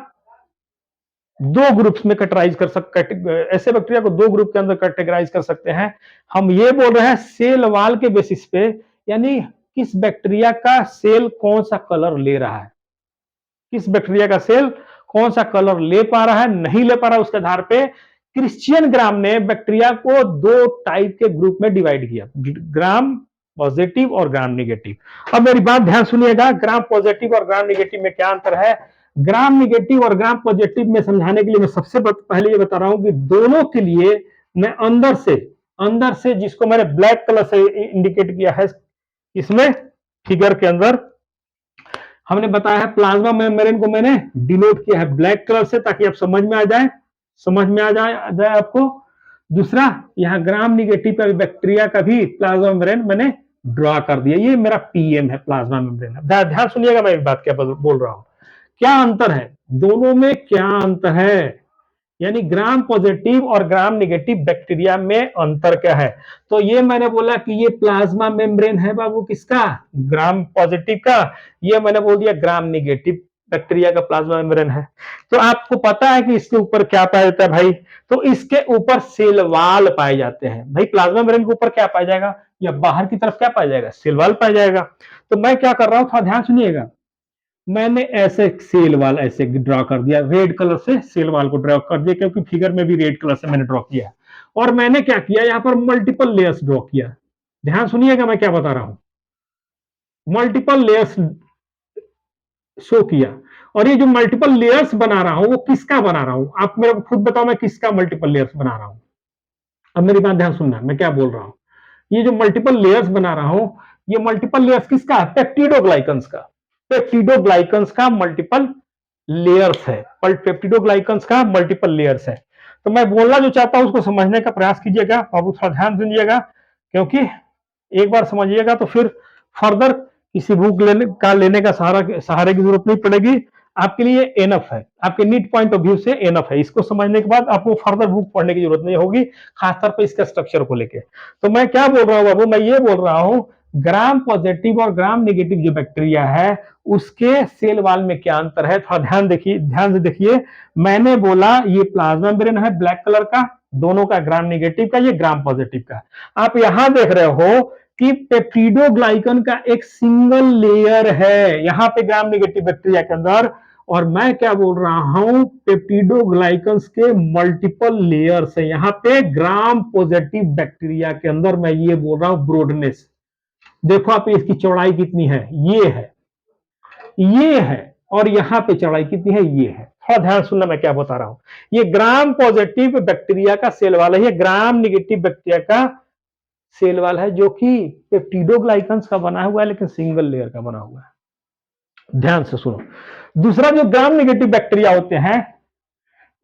दो ग्रुप्स में कैटेगराइज कर सकते, ऐसे बैक्टीरिया को दो ग्रुप के अंदर कैटेगराइज कर सकते हैं। हम ये बोल रहे हैं सेल वॉल के बेसिस पे, यानी किस बैक्टीरिया का सेल कौन सा कलर ले रहा है, किस बैक्टीरिया का सेल कौन सा कलर ले पा रहा है, नहीं ले पा रहा है, उसके आधार पे क्रिश्चियन ग्राम ने बैक्टीरिया को दो टाइप के ग्रुप में डिवाइड किया, ग्राम पॉजिटिव और ग्राम निगेटिव। अब मेरी बात ध्यान सुनिएगा, ग्राम पॉजिटिव और ग्राम निगेटिव में क्या अंतर है। ग्राम निगेटिव और ग्राम पॉजिटिव में समझाने के लिए मैं सबसे पहले ये बता रहा हूं कि दोनों के लिए मैं अंदर से जिसको मैंने ब्लैक कलर से इंडिकेट किया है इसमें फिगर के अंदर, हमने बताया है प्लाज्मा मेम्ब्रेन को मैंने डिनोट किया है ब्लैक कलर से, ताकि आप समझ में आ जाए, समझ में आ जाए आपको। दूसरा यहाँ ग्राम निगेटिव का बैक्टीरिया का भी प्लाज्मा मेम्ब्रेन मैंने ड्रॉ कर दिया, ये मेरा पीएम है, प्लाज्मा मेम्ब्रेन। ध्यान सुनिएगा मैं बात क्या बोल रहा हूं, क्या अंतर है दोनों में, क्या अंतर है, यानी ग्राम पॉजिटिव और ग्राम निगेटिव बैक्टीरिया में अंतर क्या है। तो ये मैंने बोला कि ये प्लाज्मा मेम्ब्रेन है बाबू किसका, ग्राम पॉजिटिव का, ये मैंने बोल दिया ग्राम निगेटिव बैक्टीरिया का प्लाज्मा मेम्ब्रेन है। तो आपको पता है कि इसके ऊपर क्या पाया जाता है भाई, तो इसके ऊपर सेल वॉल पाए जाते हैं भाई। प्लाज्मा मेम्ब्रेन के ऊपर क्या पाया जाएगा, या बाहर की तरफ क्या पाया जाएगा, सेल वॉल पाया जाएगा। तो मैं क्या कर रहा हूं, थोड़ा ध्यान सुनिएगा, मैंने ऐसे सेल वॉल ऐसे ड्रॉ कर दिया, रेड कलर से सेल वॉल को ड्रॉ कर दिया, क्योंकि फिगर में भी रेड कलर से मैंने ड्रॉ किया। और मैंने क्या किया, यहां पर मल्टीपल लेयर्स ड्रॉ किया। ध्यान सुनिएगा मैं क्या बता रहा हूं, मल्टीपल लेयर्स शो किया। और ये जो मल्टीपल लेयर्स बना रहा हूं वो किसका बना रहा हूं, आप मेरे को खुद बताओ मैं किसका मल्टीपल लेयर्स बना रहा हूं। अब मेरी बात ध्यान सुनना, मैं क्या बोल रहा हूं, ये जो मल्टीपल लेयर्स बना रहा हूं ये मल्टीपल लेयर्स किसका है? पेप्टिडोग्लाइकन्स का। पेप्टिडोग्लाइकन्स का मल्टीपल लेयर्स है, पेप्टिडोग्लाइकन्स का मल्टीपल लेयर्स है। तो मैं बोलना जो चाहता हूं उसको समझने का प्रयास कीजिएगा, बाबू थोड़ा ध्यान दीजिएगा, क्योंकि एक बार समझिएगा तो फिर फर्दर किसी बुक लेने का सहारे की जरूरत नहीं पड़ेगी। आपके लिए एनफ है, आपके नीट पॉइंट ऑफ व्यू से एनफ है। इसको समझने के बाद आपको फर्दर बुक पढ़ने की जरूरत नहीं होगी, खासतौर पर इसके स्ट्रक्चर को लेके। तो मैं क्या बोल रहा हूं बाबू, मैं ये बोल रहा हूं ग्राम पॉजिटिव और ग्राम नेगेटिव जो बैक्टीरिया है उसके सेल वाल में क्या अंतर है, थोड़ा ध्यान से देखिए। मैंने बोला ये प्लाज्मा मेम्ब्रेन है ब्लैक कलर का, दोनों का, ग्राम नेगेटिव का, ये ग्राम पॉजिटिव का। आप यहां देख रहे हो कि पेप्टिडोग्लाइकन का एक सिंगल लेयर है यहां पे ग्राम नेगेटिव बैक्टीरिया के अंदर, और मैं क्या बोल रहा हूं, पेप्टिडोग्लाइकन्स के मल्टीपल लेयर्स है यहां पे ग्राम पॉजिटिव बैक्टीरिया के अंदर। मैं ये बोल रहा हूं ब्रॉडनेस, देखो आप इसकी चौड़ाई कितनी है, ये है, और यहां पे चौड़ाई कितनी है, ये है। थोड़ा ध्यान सुनना मैं क्या बता रहा हूं। ये ग्राम पॉजिटिव बैक्टीरिया का सेल वाल है, ये ग्राम नेगेटिव बैक्टीरिया का सेल वाल है, जो कि पेप्टिडोग्लाइकन्स का बना हुआ है लेकिन सिंगल लेयर का बना हुआ है। ध्यान से सुनो। दूसरा जो ग्राम नेगेटिव बैक्टीरिया होते हैं,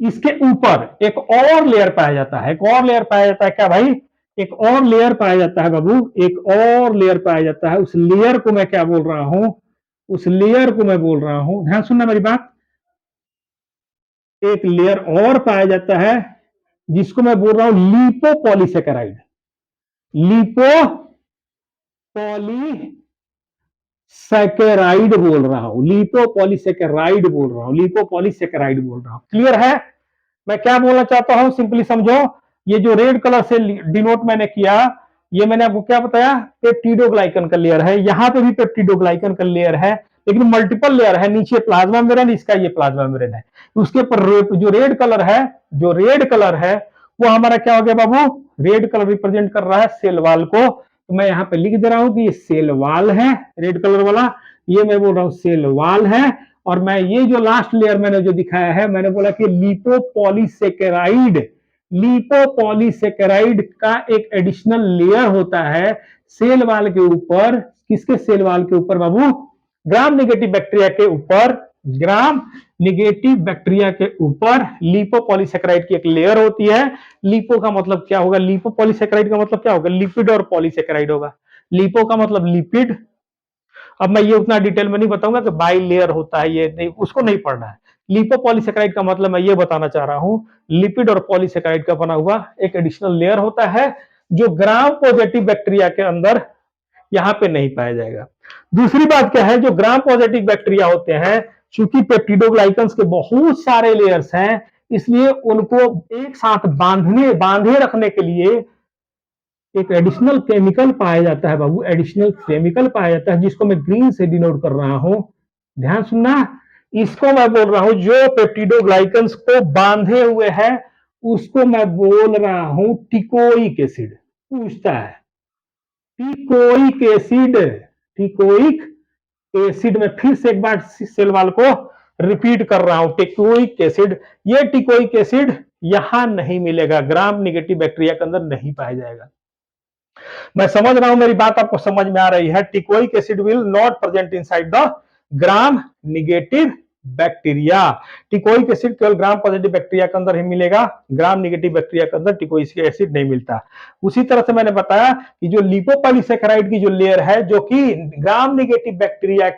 इसके ऊपर एक और लेयर पाया जाता है, एक और लेयर पाया जाता है क्या भाई, एक और लेयर पाया जाता है बाबू, एक और लेयर पाया जाता है। उस लेयर को मैं क्या बोल रहा हूं, उस लेयर को मैं बोल रहा हूं, ध्यान सुनना मेरी बात, एक लेयर और पाया जाता है जिसको मैं बोल रहा हूं लिपोपॉलीसेकेराइड। लिपोपॉलीसेकेराइड बोल रहा हूं, लिपोपॉलीसेकेराइड बोल रहा हूं, लिपोपॉलीसेकेराइड बोल रहा हूं। क्लियर है? मैं क्या बोलना चाहता हूं, सिंपली समझो। ये जो रेड कलर से डिनोट मैंने किया, ये मैंने आपको क्या बताया, पेप्टिडोग्लाइकन का लेयर है, यहां पे भी पेप्टिडोग्लाइकन का लेयर है, लेकिन मल्टीपल लेयर है। नीचे प्लाज्मा मेम्ब्रेन, इसका ये प्लाज्मा मेम्ब्रेन है। उसके ऊपर जो रेड कलर है, जो रेड कलर है वो हमारा क्या हो गया बाबू, रेड कलर रिप्रेजेंट कर रहा है सेल वाल को। तो मैं यहां पे लिख दे रहा हूं कि ये सेल वाल है, रेड कलर वाला, ये मैं बोल रहा हूं सेल वाल है। और मैं ये जो लास्ट लेयर मैंने जो दिखाया है, मैंने बोला कि लिपोपॉलीसेकेराइड, लिपोपॉलीसेकेराइड का एक एडिशनल लेयर होता है सेल वाल के ऊपर। किसके सेल वाल के ऊपर बाबू, ग्राम नेगेटिव बैक्टीरिया के ऊपर, ग्राम नेगेटिव बैक्टीरिया के ऊपर लिपोपॉलीसेकेराइड की एक लेयर होती है। लिपो का मतलब क्या होगा, लिपोपॉलीसेकेराइड का मतलब क्या होगा, लिपिड और पॉलीसेकेराइड होगा। लिपो का मतलब लिपिड। अब मैं ये उतना डिटेल में नहीं बताऊंगा कि बाई लेयर होता है, ये नहीं, उसको नहीं पढ़ना है। लिपोपॉलीसेकेराइड का मतलब मैं ये बताना चाह रहा हूं, लिपिड और पॉलीसेकेराइड का बना हुआ एक एडिशनल लेयर होता है जो ग्राम पॉजिटिव बैक्टीरिया के अंदर यहां पे नहीं पाया जाएगा। दूसरी बात क्या है, जो ग्राम पॉजिटिव बैक्टीरिया होते हैं, चूंकि पेप्टिडोग्लाइकन्स के बहुत सारे लेयर्स हैं, इसलिए उनको एक साथ बांधे रखने के लिए एक एडिशनल केमिकल पाया जाता है बाबू, एडिशनल केमिकल पाया जाता है जिसको मैं ग्रीन से डिनोट कर रहा हूं। ध्यान सुनना, इसको मैं बोल रहा हूं जो पेप्टिडोग्लाइकन्स को बांधे हुए है, उसको मैं बोल रहा हूं टिकोइक एसिड। पूछता है टिकोइक एसिड, टिकोइक एसिड में फिर से एक बार सेल वाल को रिपीट कर रहा हूं, टिकोइक एसिड। ये टिकोइक एसिड यहां नहीं मिलेगा, ग्राम नेगेटिव बैक्टीरिया के अंदर नहीं पाया जाएगा। मैं समझ रहा हूं मेरी बात आपको समझ में आ रही है। Teichoic acid will not present inside the gram negative bacteria. Teichoic acid केवल ग्राम पॉजिटिव बैक्टीरिया के अंदर ही मिलेगा, ग्राम नेगेटिव बैक्टीरिया के अंदर टिकोइक एसिड नहीं मिलता। उसी तरह से मैंने बताया कि जो लिपोपॉलीसेकेराइड की जो लेयर है, जो कि ग्राम नेगेटिव बैक्टीरिया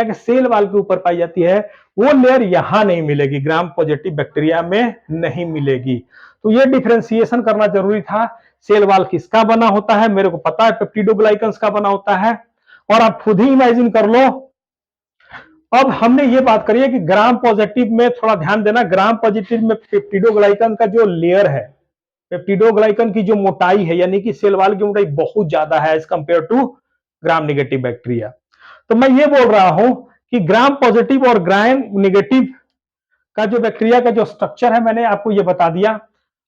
के सेल वाल के ऊपर पाई जाती है, वो लेयर यहां नहीं मिलेगी, ग्राम पॉजिटिव बैक्टीरिया में नहीं मिलेगी। तो ये डिफरेंशिएशन करना जरूरी था। सेल वाल किसका बना होता है, मेरे को पता है पेप्टिडोग्लाइकन्स का बना होता है, और आप खुद ही इमेजिन कर लो। अब हमने ये बात करी है कि ग्राम पॉजिटिव में थोड़ा ध्यान देना, ग्राम पॉजिटिव में पेप्टिडोग्लाइकन का जो लेयर है, पेप्टिडोग्लाइकन की जो मोटाई है, यानी कि सेल वाल की मोटाई बहुत ज्यादा है as compare to gram negative bacteria. तो मैं ये बोल रहा हूं कि ग्राम पॉजिटिव और ग्राम नेगेटिव का जो बैक्टीरिया का जो स्ट्रक्चर है, मैंने आपको ये बता दिया।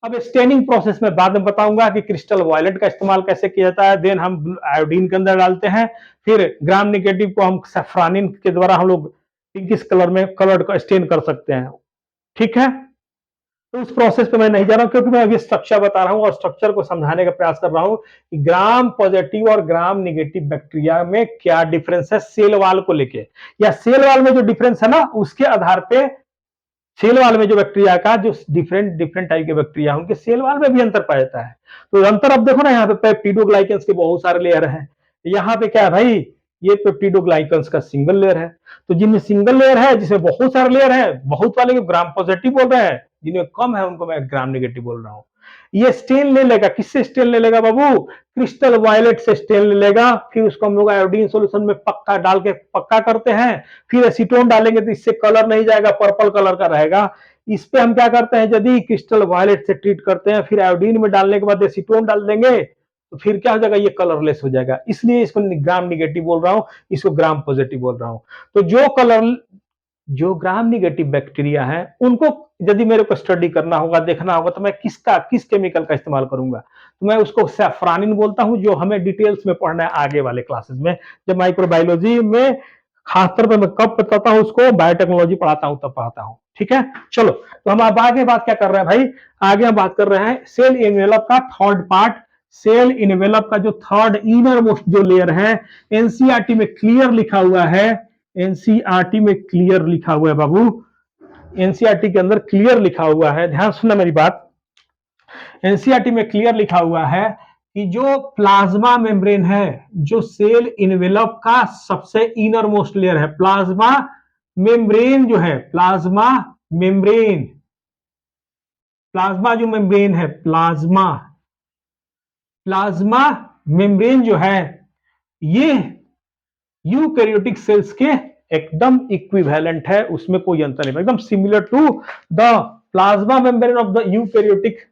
अब स्टेनिंग प्रोसेस में बाद में बताऊंगा कि क्रिस्टल वायलेट का इस्तेमाल कैसे किया जाता है, देन हम आयोडीन के अंदर डालते हैं, फिर ग्राम नेगेटिव को हम सैफ्रानिन के द्वारा हम लोग पिंकिश कलर में कलर को स्टेन कर सकते हैं। ठीक है, तो उस प्रोसेस पे मैं नहीं जा रहा हूं, क्योंकि मैं अभी स्ट्रक्चर बता रहा हूं और स्ट्रक्चर को समझाने का प्रयास कर रहा हूं कि ग्राम पॉजिटिव और ग्राम निगेटिव बैक्टीरिया में क्या डिफरेंस है सेल वाल को लेके, या सेल वाल में जो डिफरेंस है ना उसके आधार पे सेल वाल में जो बैक्टीरिया का जो डिफरेंट डिफरेंट टाइप के बैक्टीरिया उनके सेल वाल में भी अंतर पाया जाता है। तो अंतर अब देखो ना, यहाँ पे पेप्टिडोग्लाइकेंस के बहुत सारे लेयर हैं, यहाँ पे क्या है भाई, ये पेप्टिडोग्लाइकेंस का सिंगल लेयर है। तो जिनमें सिंगल लेयर है, जिसमें बहुत सारे लेयर है, बहुत वाले को ग्राम पॉजिटिव बोल रहे हैं, जिनमें कम है उनको मैं ग्राम नेगेटिव बोल रहा हूँ। ये स्टेन ले लेगा, किससे स्टेन ले लेगा बाबू, क्रिस्टल वायलेट से स्टेन ले लेगा, फिर उसको हम लोग आयोडीन सोल्यूशन में पक्का डाल के पक्का करते हैं, फिर एसीटोन डालेंगे तो इससे कलर नहीं जाएगा, पर्पल कलर का रहेगा। इस पे हम क्या करते हैं, यदि क्रिस्टल वायलेट से ट्रीट करते हैं, फिर आयोडीन में डालने के बाद एसीटोन डाल देंगे, तो फिर क्या हो जाएगा, ये कलरलेस हो जाएगा। इसलिए इसको ग्राम निगेटिव बोल रहा हूं, इसको ग्राम पॉजिटिव बोल रहा हूं। तो जो ग्राम निगेटिव बैक्टीरिया है उनको यदि मेरे को स्टडी करना होगा, देखना होगा, तो मैं किस केमिकल का इस्तेमाल करूंगा, तो मैं उसको सैफ्रानिन बोलता हूं, जो हमें डिटेल्स में पढ़ना है आगे वाले क्लासेस में, जब माइक्रोबायोलॉजी में खासतौर पर मैं कब बताता हूं उसको, बायोटेक्नोलॉजी पढ़ाता हूं तब पढ़ाता हूं। ठीक है, चलो तो हम अब आगे बात क्या कर रहे हैं भाई, आगे हम बात कर रहे हैं सेल इनवेलप का थर्ड पार्ट। सेल इनवेलप का जो थर्ड इनर मोस्ट जो लेयर है, एनसीईआरटी में क्लियर लिखा हुआ है, एनसीईआरटी में क्लियर लिखा हुआ है बाबू, एनसीईआरटी के अंदर क्लियर लिखा हुआ है, ध्यान सुनना मेरी बात, एनसीईआरटी में क्लियर लिखा हुआ है कि जो प्लाज्मा मेम्ब्रेन है, जो सेल इनवेलप का सबसे इनर मोस्ट लेयर है, प्लाज्मा मेम्ब्रेन जो है, प्लाज्मा मेम्ब्रेन, प्लाज्मा जो मेम्ब्रेन है, प्लाज्मा मेम्ब्रेन जो है, ये यूकैरियोटिक सेल्स के एकदम इक्विवेलेंट है, उसमें कोई अंतर नहीं, एकदम similar to the plasma membrane of the eukaryotic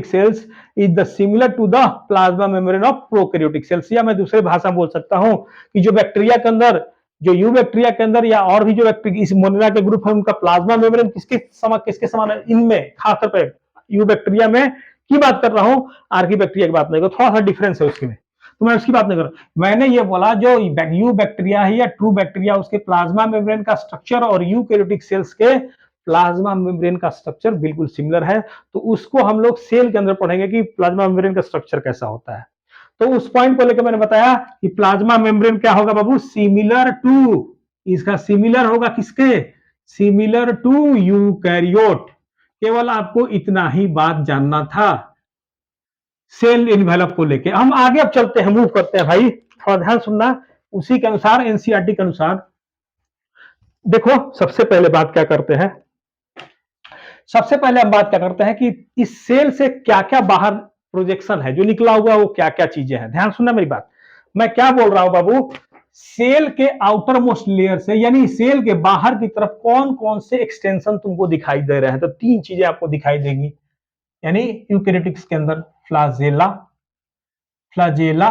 cells is the similar to the plasma membrane of prokaryotic cells. या मैं दूसरे भाषा में बोल सकता हूं कि जो बैक्टीरिया के अंदर, जो यू बैक्टीरिया के अंदर या और भी जो बैक्टीरिया इस मोनेरा के ग्रुप है, उनका प्लाज्मा मेम्ब्रेन किसके समान है, इनमें खासतौर पर यू बैक्टीरिया में की बात कर रहा हूं, आर्की बैक्टीरिया की बात नहीं, थोड़ा सा डिफरेंस है उसके में, तो मैं उसकी बात नहीं कर रहा, मैंने ये बोला जो यू बैक्टीरिया है या ट्रू बैक्टीरिया, उसके प्लाज्मा मेम्ब्रेन का स्ट्रक्चर और यूकैरियोटिक सेल्स के प्लाज्मा मेम्ब्रेन का स्ट्रक्चर बिल्कुल सिमिलर है। तो उसको हम लोग सेल के अंदर पढ़ेंगे कि प्लाज्मा मेम्ब्रेन का स्ट्रक्चर कैसा होता है। तो उस पॉइंट को लेकर मैंने बताया कि प्लाज्मा मेम्ब्रेन क्या होगा बाबू, सिमिलर टू, इसका सिमिलर होगा किसके, सिमिलर टू यूकैरियोट। केवल आपको इतना ही बात जानना था सेल इन्वेलप को लेके। हम आगे अब चलते हैं, मूव करते हैं भाई, थोड़ा ध्यान सुनना, उसी के अनुसार एनसीईआरटी के अनुसार देखो, सबसे पहले बात क्या करते हैं, सबसे पहले हम बात क्या करते हैं कि इस सेल से क्या क्या बाहर प्रोजेक्शन है, जो निकला हुआ वो क्या क्या चीजें हैं। ध्यान सुनना मेरी बात, मैं क्या बोल रहा हूं बाबू, सेल के आउटर मोस्ट लेयर से, यानी सेल के बाहर की तरफ कौन कौन से एक्सटेंशन तुमको दिखाई दे रहे हैं, तो तीन चीजें आपको दिखाई देंगी, यानी यूकैरियोटिक्स के अंदर फ्लाजेला, फ्लाजेला,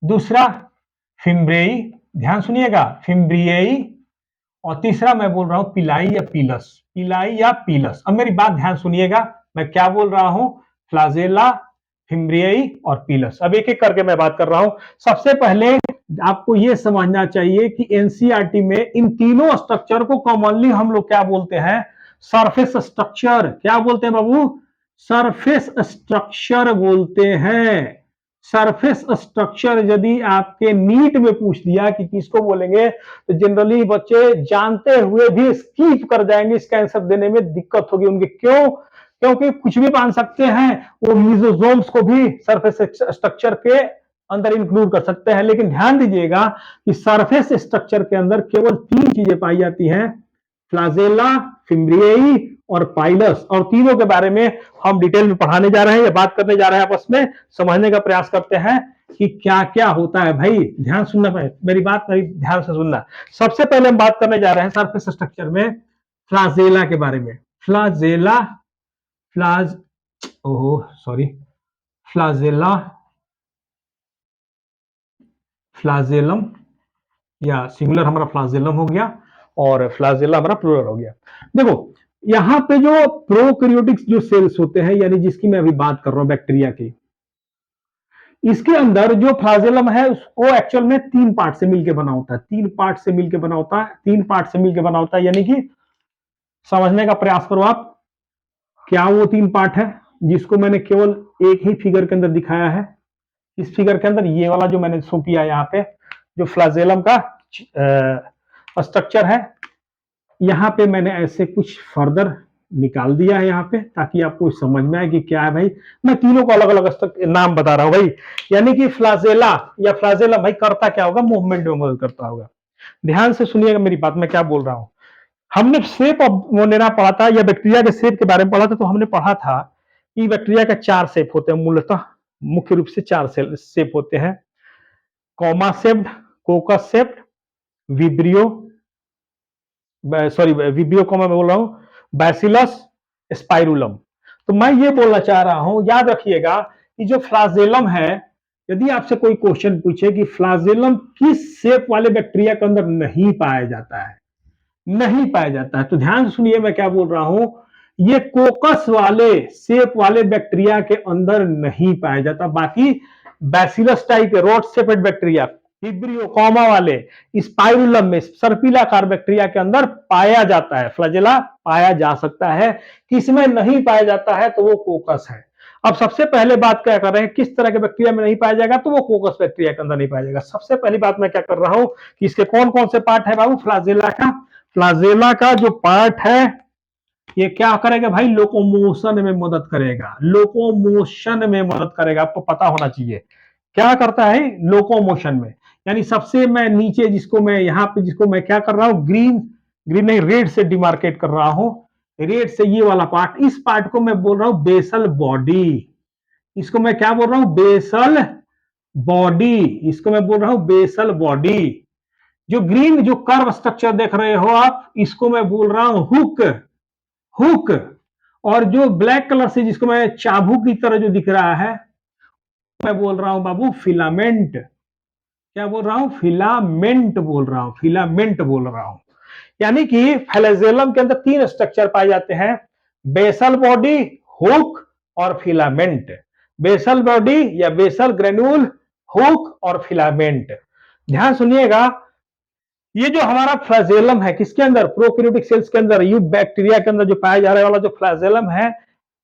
दूसरा फिम्ब्रेई, ध्यान सुनिएगा, फिम्ब्रियई, और तीसरा मैं बोल रहा हूं पिलाई या पीलस, पिलाई या पीलस। अब मेरी बात ध्यान सुनिएगा, मैं क्या बोल रहा हूं, फ्लाजेला, फिम्ब्रियई और पीलस। अब एक एक करके मैं बात कर रहा हूं। सबसे पहले आपको यह समझना चाहिए कि एनसीईआरटी में इन तीनों स्ट्रक्चर को कॉमनली हम लोग क्या बोलते हैं, सरफेस स्ट्रक्चर। क्या बोलते हैं बाबू, सरफेस स्ट्रक्चर बोलते हैं। सरफेस स्ट्रक्चर यदि आपके नीट में पूछ दिया कि किसको बोलेंगे, तो जनरली बच्चे जानते हुए भी स्किप कर जाएंगे, इसका आंसर देने में दिक्कत होगी उनके। क्यों, क्योंकि कुछ भी मान सकते हैं, वो मिजोजोम्स को भी सरफेस स्ट्रक्चर के अंदर इंक्लूड कर सकते हैं। लेकिन ध्यान दीजिएगा कि सरफेस स्ट्रक्चर के अंदर केवल तीन चीजें पाई जाती हैं, फ्लाजेला, फिम्ब्रियई और पाइलस, और तीनों के बारे में हम डिटेल में पढ़ाने जा रहे हैं या बात करने जा रहे हैं, आपस में समझने का प्रयास करते हैं कि क्या क्या होता है। भाई ध्यान सुनना, मेरी बात मेरी ध्यान से सुनना। सबसे पहले हम बात करने जा रहे हैं सरफेस स्ट्रक्चर में फ्लाजेला के बारे में। फ्लाजेला, फ्लाजेला, फ्लाजेलम, या सिंगुलर हमारा फ्लाजेलम हो गया और फ्लाजेला हमारा प्लूरल हो गया। देखो यहां पे जो प्रोकैरियोटिक्स जो सेल्स होते हैं, यानी जिसकी मैं अभी बात कर रहा हूं बैक्टीरिया की, इसके अंदर जो फ्लाजेलम है वो एक्चुअल में तीन पार्ट से मिलकर बना होता है, तीन पार्ट से मिलकर बना होता है, तीन पार्ट से मिलकर बना होता है, यानी कि समझने का प्रयास करो आप। क्या वो 3 पार्ट है जिसको मैंने केवल एक ही फिगर के अंदर दिखाया है? इस फिगर के अंदर ये वाला जो मैंने शो किया यहाँ पे, जो फ्लैजेलम का स्ट्रक्चर है, यहाँ पे मैंने ऐसे कुछ फर्दर निकाल दिया है यहाँ पे, ताकि आपको समझ में आए कि क्या है भाई। मैं तीनों को अलग अलग नाम बता रहा हूँ भाई। यानी कि फ्लाजेला या फ्लाजेलम भाई करता क्या होगा? मूवमेंट में मदद करता होगा। ध्यान से सुनिएगा मेरी बात, मैं क्या बोल रहा हूँ। हमने शेप ऑफ मोनेरा पढ़ा था, या बैक्टीरिया के शेप के बारे में पढ़ा था, तो हमने पढ़ा था कि बैक्टीरिया का 4 शेप होते हैं, मूलतः मुख्य रूप से 4 शेप होते हैं। Comma shaped, कोकस shaped, vibrio, sorry vibrio comma मैं बोल रहा हूं, बैसिलस, स्पाइरुलम। तो मैं ये बोलना चाह रहा हूं, याद रखिएगा कि जो फ्लाजेलम है, यदि आपसे कोई क्वेश्चन पूछे कि फ्लाजेलम किस शेप वाले बैक्टीरिया के अंदर नहीं पाया जाता है, नहीं पाया जाता है, तो ध्यान से सुनिए मैं क्या बोल रहा हूं। ये कोकस वाले शेप वाले बैक्टीरिया के अंदर नहीं पाया जाता। बाकी बैसिलस टाइप के rod shaped bacteria, vibrio comma वाले, स्पाइरुलम में सर्पिलाकार बैक्टीरिया के अंदर पाया जाता है, फ्लैजेला पाया जा सकता है। किसमें नहीं पाया जाता है? तो वो कोकस है। अब सबसे पहले बात क्या कर रहे हैं, किस तरह के बैक्टीरिया में नहीं पाया जाएगा? तो वो कोकस बैक्टीरिया के अंदर नहीं पाया जाएगा। सबसे पहली बात मैं क्या कर रहा हूं कि इसके कौन कौन से पार्ट है बाबू? फ्लाजेला का, फ्लाजेला का जो पार्ट है ये क्या करेगा भाई? लोकोमोशन में मदद करेगा, लोकोमोशन में मदद करेगा। आपको पता होना चाहिए क्या करता है लोकोमोशन में। यानी सबसे मैं नीचे जिसको मैं यहां पे जिसको मैं क्या कर रहा हूं, ग्रीन, ग्रीन नहीं रेड से डिमार्केट कर रहा हूं, रेड से ये वाला पार्ट, इस पार्ट को मैं बोल रहा हूं बेसल बॉडी। इसको मैं क्या बोल रहा हूं? Basal body. इसको मैं बोल रहा हूं बेसल बॉडी। जो ग्रीन जो कर्व स्ट्रक्चर देख रहे हो आप, इसको मैं बोल रहा हूं हुक, हुक। और जो ब्लैक कलर से जिसको मैं चाबुक की तरह जो दिख रहा है, मैं बोल रहा हूं बाबू फिलामेंट। क्या बोल रहा हूं? फिलामेंट बोल रहा हूं, फिलामेंट बोल रहा हूं। यानी कि फ्लैजेलम के अंदर 3 स्ट्रक्चर पाए जाते हैं, बेसल बॉडी, हुक और फिलामेंट। बेसल बॉडी या बेसल ग्रेन्यूल, हुक और फिलामेंट। ध्यान सुनिएगा, ये जो हमारा फ्लैजेलम है किसके अंदर? प्रोकैरियोटिक सेल्स के अंदर, यू बैक्टीरिया के अंदर जो पाया जा रहा वाला जो फ्लैजेलम है,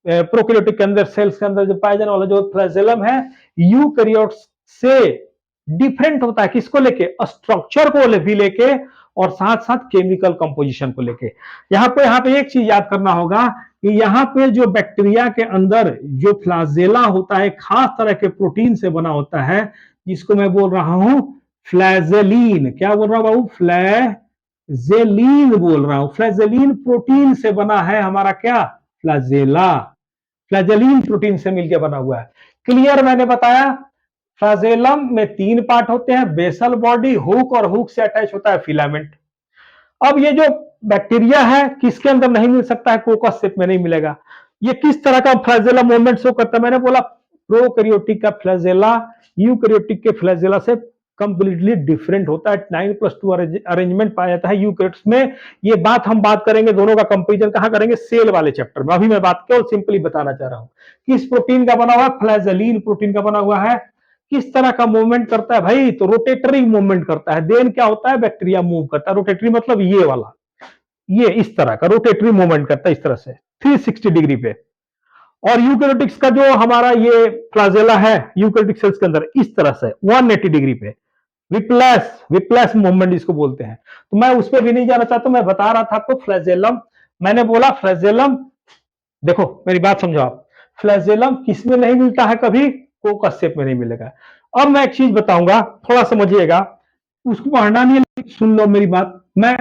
प्रोकैरियोटिक के अंदर सेल्स के अंदर जो पाया जाने वाला जो फ्लैजेलम है, यूकैरियोट्स से डिफरेंट होता है। किसको लेके? स्ट्रक्चर को भी लेके और साथ साथ केमिकल कंपोजिशन को लेके। यहाँ पे एक चीज याद करना होगा कि यहाँ पे जो बैक्टीरिया के अंदर जो फ्लाजेला होता है, खास तरह के प्रोटीन से बना होता है, जिसको मैं बोल रहा हूं फ्लैजेलिन। क्या बोल रहा हूं बाबू? फ्लैजेलिन बोल रहा हूं। फ्लैजेलिन प्रोटीन से बना है हमारा क्या? फ्लैजेला। फ्लैजेलिन प्रोटीन से मिलकर बना हुआ है। क्लियर? मैंने बताया फ्लैजेलम में 3 पार्ट होते हैं, बेसल बॉडी, हुक, और हुक से अटैच होता है फिलामेंट। अब ये जो बैक्टीरिया है किसके अंदर नहीं मिल सकता है? कोकस शेप में नहीं मिलेगा। ये किस तरह का फ्लैजेला मूवमेंट शो करता है? मैंने बोला प्रोकैरियोटिक का फ्लैजेला यूकैरियोटिक के फ्लैजेला से कंप्लीटली डिफरेंट होता है। 9+2 अरेंजमेंट पाया जाता है यूकैरियोट्स में। ये बात हम बात करेंगे, दोनों का कंपेरिजन कहां करेंगे? सेल वाले चैप्टर में। अभी मैं बात केवल सिंपली बताना चाह रहा हूं किस प्रोटीन का बना हुआ है? फ्लैजेलिन प्रोटीन का बना हुआ है। किस तरह का मूवमेंट करता है भाई? तो रोटेटरी मूवमेंट करता है। देन क्या होता है? बैक्टीरिया मूव करता है। रोटेटरी मतलब ये वाला, ये इस तरह का रोटेटरी मूवमेंट करता है, इस तरह से 360 डिग्री पे। और यूकैरियोटिक्स का जो हमारा ये फ्लैजेला है यूकैरियोटिक सेल्स के अंदर, इस तरह से 180 डिग्री पे विप्लैश, विप्लैश मूवमेंट जिसको बोलते हैं। तो मैं उस पर भी नहीं जाना चाहता, मैं बता रहा था आपको फ्लैजेलम। मैंने बोला फ्लैजेलम, देखो मेरी बात समझो आप, फ्लैजेलम किसमें नहीं मिलता है कभी? कोकस शेप में नहीं मिलेगा। अब मैं एक चीज बताऊंगा, थोड़ा समझिएगा, उसको पढ़ना नहीं है, सुन लो मेरी बात। मैं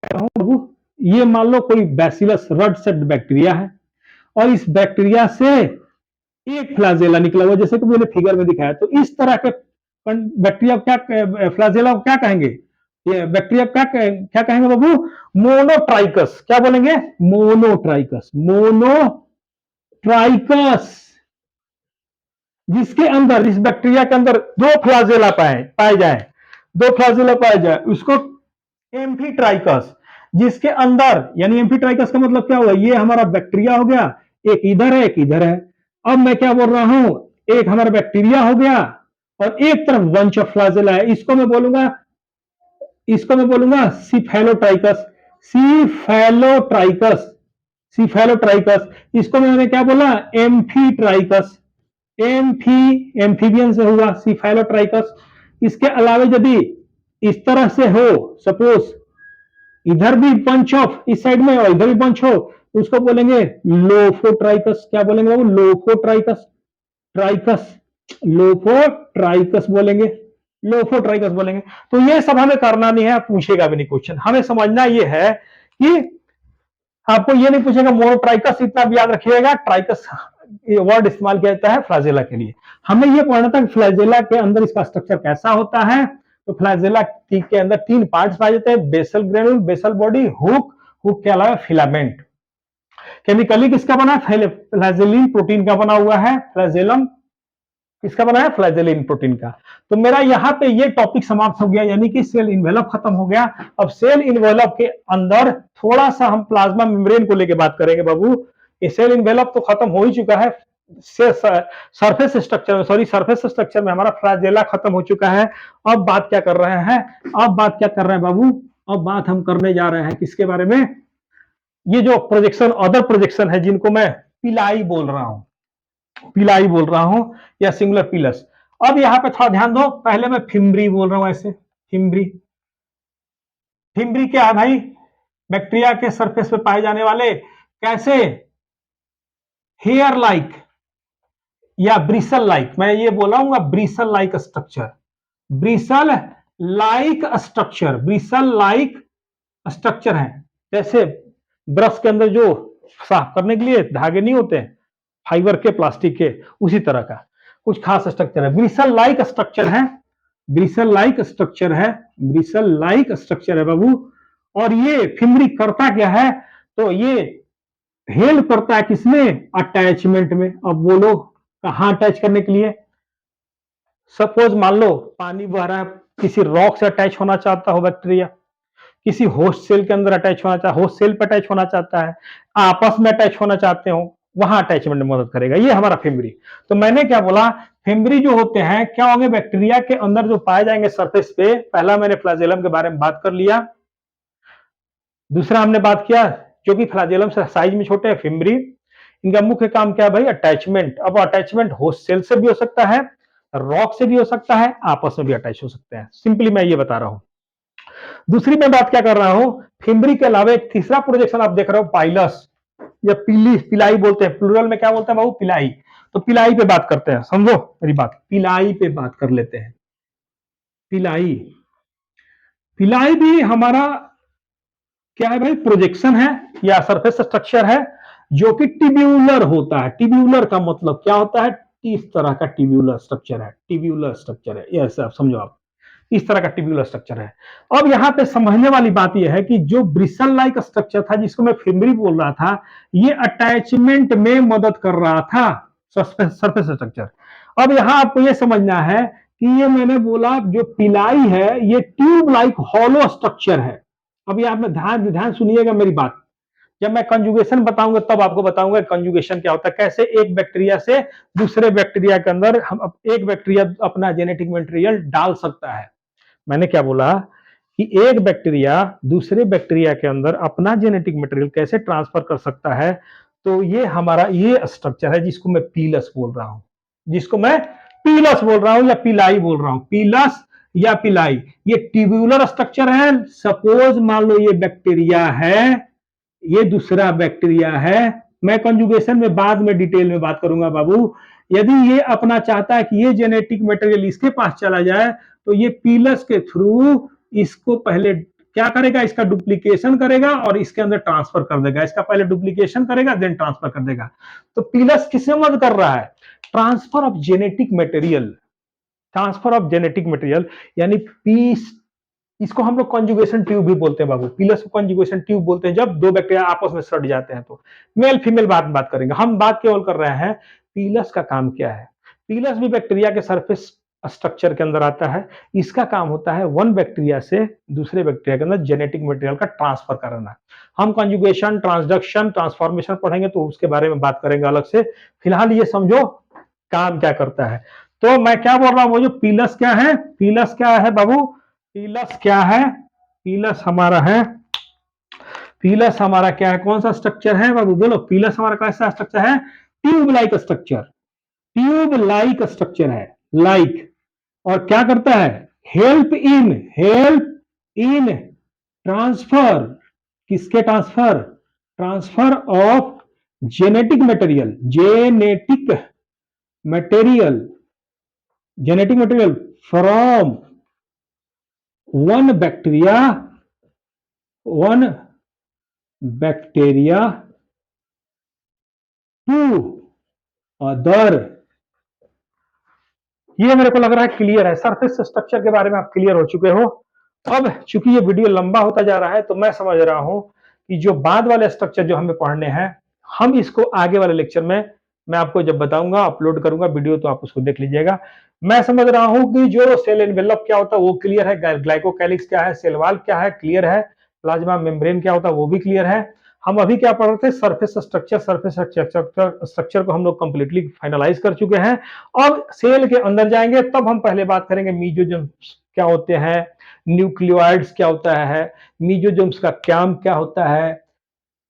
कहूं ये मान लो कोई बैसिलस रड सेप्ड बैक्टीरिया है, और इस बैक्टीरिया से एक फ्लैजेला निकला हुआ, जैसे कि मैंने फिगर में दिखाया। तो इस तरह के बैक्टीरिया क्या, फ्लैजेला क्या कहेंगे? ये बैक्टीरिया क्या कहेंगे बाबू? मोनोट्राइकस। क्या बोलेंगे? Monotrichous, monotrichous. जिसके अंदर, इस बैक्टीरिया के अंदर 2 फ्लैजेला पाए जाए, 2 फ्लैजेला पाए जाए, उसको एम्फीट्राइकस। जिसके अंदर, यानी एम्फीट्राइकस का मतलब क्या हुआ? ये हमारा बैक्टीरिया हो गया, एक इधर है एक इधर है। अब मैं क्या बोल रहा हूं, एक हमारा बैक्टीरिया हो गया और एक तरफ बंच ऑफ फ्लैजेला है। इसको मैं बोलूंगा सिफेलोट्राइकस। सीफेलोट्राइकस, सीफेलोट्राइकस, इसको मैंने क्या बोला, एम्फीट्राइकस, एम्फीबियन से हुआ सीफेलोट्राइकस। इसके अलावा यदि इस तरह से हो, सपोज इधर भी बंच ऑफ इस साइड में और इधर भी बंच हो, तो उसको बोलेंगे लोफोट्राइकस। क्या बोलेंगे बाबू, लोफोट्राइकस, ट्राइकस, लोफोट्राइकस बोलेंगे, लोफोट्राइकस बोलेंगे। तो ये सब हमें करना नहीं है, पूछेगा भी नहीं क्वेश्चन, हमें समझना ये है कि आपको ये नहीं पूछेगा मोनोट्राइकस, इतना भी याद रखिएगा, ट्राइकस वर्ड इस्तेमाल किया जाता है फ्लैजेला के लिए। हमें ये पढ़ना था कि फ्लैजेला के अंदर इसका स्ट्रक्चर कैसा होता है। तो फ्लैजेला के अंदर तीन पार्ट्स पाए जाते हैं, basal granule, basal body, hook, hook के अलावा फिलामेंट। केमिकली किसका बना है, फ्लैजेलिन प्रोटीन का बना हुआ है, फ्लैजेलम किसका बना है, फ्लैजेलिन प्रोटीन का। तो मेरा यहां पे ये टॉपिक समाप्त हो गया, यानी कि सेल इन्वेलप खत्म हो गया। अब सेल इन्वेलप के अंदर थोड़ा सा हम प्लाज्मा मेम्ब्रेन को लेके बात करेंगे बाबू। ये सेल इन्वेलप तो खत्म हो ही चुका है, सरफेस स्ट्रक्चर में, सॉरी सरफेस स्ट्रक्चर में हमारा फ्लैजेला खत्म हो चुका है। अब बात क्या कर रहे हैं, अब बात क्या कर रहे हैं बाबू, अब बात हम करने जा रहे हैं किसके बारे में, ये जो प्रोजेक्शन, अदर प्रोजेक्शन है जिनको मैं पिलाई बोल रहा हूं, पिलाई बोल रहा हूं या सिंगुलर पिलस। अब यहां पे थोड़ा ध्यान दो, पहले मैं फिम्बरी बोल रहा हूं ऐसे, फिम्बरी, फिम्बरी क्या है भाई, बैक्टीरिया के सरफेस पे पाए जाने वाले कैसे, हेयर लाइक या ब्रिसल लाइक, मैं ये बोलाऊंगा bristle like structure, bristle like structure, bristle like structure है। जैसे ब्रश के अंदर जो साफ करने के लिए धागे नहीं होते हैं, फाइबर के, प्लास्टिक के, उसी तरह का कुछ खास स्ट्रक्चर है, ब्रिसल लाइक स्ट्रक्चर है, ब्रिसल लाइक स्ट्रक्चर है, ब्रिसल लाइक स्ट्रक्चर है बाबू। और ये फिम्बरी करता क्या है, तो ये हेल्प करता है किसमें, अटैचमेंट में। अब बोलो कहां अटैच करने के लिए, सपोज मान लो पानी बह रहा है, किसी रॉक से अटैच होना चाहता हो बैक्टीरिया, किसी होस्ट सेल के अंदर अटैच होना चाहता, होस्ट सेल पर अटैच होना चाहता है, आपस में अटैच होना चाहते हो, वहां अटैचमेंट में मदद करेगा, ये हमारा फिम्बरी। तो मैंने क्या बोला, फिम्बरी जो होते हैं क्या होंगे, बैक्टीरिया के अंदर जो पाए जाएंगे सरफेस पे। पहला मैंने फ्लैजेलम के बारे में बात कर लिया, दूसरा हमने बात किया जो कि फ्लैजेलम से साइज में छोटे हैं, फिम्बरी। इनका मुख्य काम क्या है भाई, अटैचमेंट। अब अटैचमेंट होस्ट सेल से भी हो सकता है, रॉक से भी हो सकता है, आपस में भी अटैच हो सकते हैं, सिंपली मैं ये बता रहा हूं। दूसरी मैं बात क्या कर रहा हूं, फिम्बरी के अलावा एक तीसरा प्रोजेक्शन आप देख रहे हो, पाइलस या पीली, पिलाई बोलते हैं, प्लूरल में क्या बोलते हैं बाबू, पिलाई। तो पिलाई पे बात करते हैं, समझो मेरी बात, पिलाई पे बात कर लेते हैं। पिलाई, पिलाई भी हमारा क्या है भाई, प्रोजेक्शन है या सरफेस स्ट्रक्चर है जो कि टिब्यूलर होता है। टिब्यूलर का मतलब क्या होता है, इस तरह का टिब्यूलर स्ट्रक्चर है, टिब्यूलर स्ट्रक्चर है, ये ऐसे आप समझो, आप इस तरह का टिब्यूलर स्ट्रक्चर है। अब यहां पे समझने वाली बात यह है कि जो ब्रिसल लाइक स्ट्रक्चर था जिसको मैं फिम्बरी बोल रहा था, ये अटैचमेंट में मदद कर रहा था, सरफेस स्ट्रक्चर। अब यहां आपको यह समझना है कि ये मैंने बोला जो पिलाई है ये ट्यूब लाइक हॉलो स्ट्रक्चर है। अभी आप में ध्यान ध्यान सुनिएगा मेरी बात, जब मैं कंजुगेशन बताऊंगा तब आपको बताऊंगा कंजुगेशन क्या होता है, कैसे एक बैक्टीरिया से दूसरे बैक्टीरिया के अंदर हम एक बैक्टीरिया अपना जेनेटिक मटेरियल डाल सकता है। मैंने क्या बोला कि एक बैक्टीरिया दूसरे बैक्टीरिया के अंदर अपना जेनेटिक मटेरियल कैसे ट्रांसफर कर सकता है। तो ये हमारा ये स्ट्रक्चर है जिसको मैं पीलस बोल रहा हूं, जिसको मैं पीलस बोल रहा हूं या पिलाई बोल रहा हूं, पीलस या पिलाई। ये ट्यूबुलर स्ट्रक्चर है। सपोज मान लो ये बैक्टीरिया है, ये दूसरा बैक्टीरिया है, मैं कंजुगेशन में बाद में डिटेल में बात करूंगा बाबू। यदि ये अपना चाहता है कि ये जेनेटिक मटेरियल इसके पास चला जाए, तो ये पीलस के थ्रू इसको पहले क्या करेगा, इसका डुप्लीकेशन करेगा और इसके अंदर ट्रांसफर कर देगा। इसका पहले डुप्लीकेशन करेगा देन ट्रांसफर कर देगा। तो पीलस किससे मदद कर रहा है, transfer of genetic material, transfer of genetic material यानी पीस। इसको हम लोग कंजुगेशन ट्यूब भी बोलते हैं बाबू, पीलस को कंजुगेशन ट्यूब बोलते हैं जब दो बैक्टीरिया आपस में सट जाते हैं। तो मेल फीमेल बात करेंगे, हम बात केवल कर रहे हैं पीलस का काम क्या है। पीलस भी बैक्टीरिया के सरफेस स्ट्रक्चर के अंदर आता है। इसका काम होता है वन बैक्टीरिया से दूसरे बैक्टीरिया के अंदर जेनेटिक मटेरियल का ट्रांसफर करना। हम कंजुगेशन, ट्रांसडक्शन, ट्रांसफॉर्मेशन पढ़ेंगे तो उसके बारे में बात करेंगे अलग से। फिलहाल ये समझो काम क्या करता है। तो मैं क्या बोल रहा हूं, वो जो पीलस क्या है, पीलस क्या है बाबू, पीलस क्या है, पीलस हमारा है पीलस हमारा क्या है, कौन सा स्ट्रक्चर है बाबू, बोलो। पीलस हमारा कैसा स्ट्रक्चर है, tube like structure, tube like structure है, लाइक। और क्या करता है, हेल्प इन ट्रांसफर, किसके transfer, transfer of genetic material, material genetic material from one bacteria one bacteria to other. ये मेरे को लग रहा है क्लियर है, सरफेस स्ट्रक्चर के बारे में आप क्लियर हो चुके हो। अब चूंकि ये वीडियो लंबा होता जा रहा है तो मैं समझ रहा हूं कि जो बाद वाले स्ट्रक्चर जो हमें पढ़ने हैं, हम इसको आगे वाले लेक्चर में मैं आपको जब बताऊंगा, अपलोड करूंगा वीडियो, तो आप उसको देख लीजिएगा। मैं समझ रहा हूं कि जो सेल एनवेलप क्या होता है वो क्लियर है, ग्लाइकोकैलिक्स क्या है, सेल वॉल क्या है, क्लियर है, प्लाज्मा मेम्ब्रेन क्या होता है वो भी क्लियर है। हम अभी क्या पढ़ रहे थे, सरफेस स्ट्रक्चर को हम लोग कंप्लीटली फाइनलाइज कर चुके हैं। अब सेल के अंदर जाएंगे तब हम पहले बात करेंगे मीजोजोम्स क्या होते हैं, न्यूक्लियोइड्स क्या होता है, मीजोजोम्स का काम क्या होता है,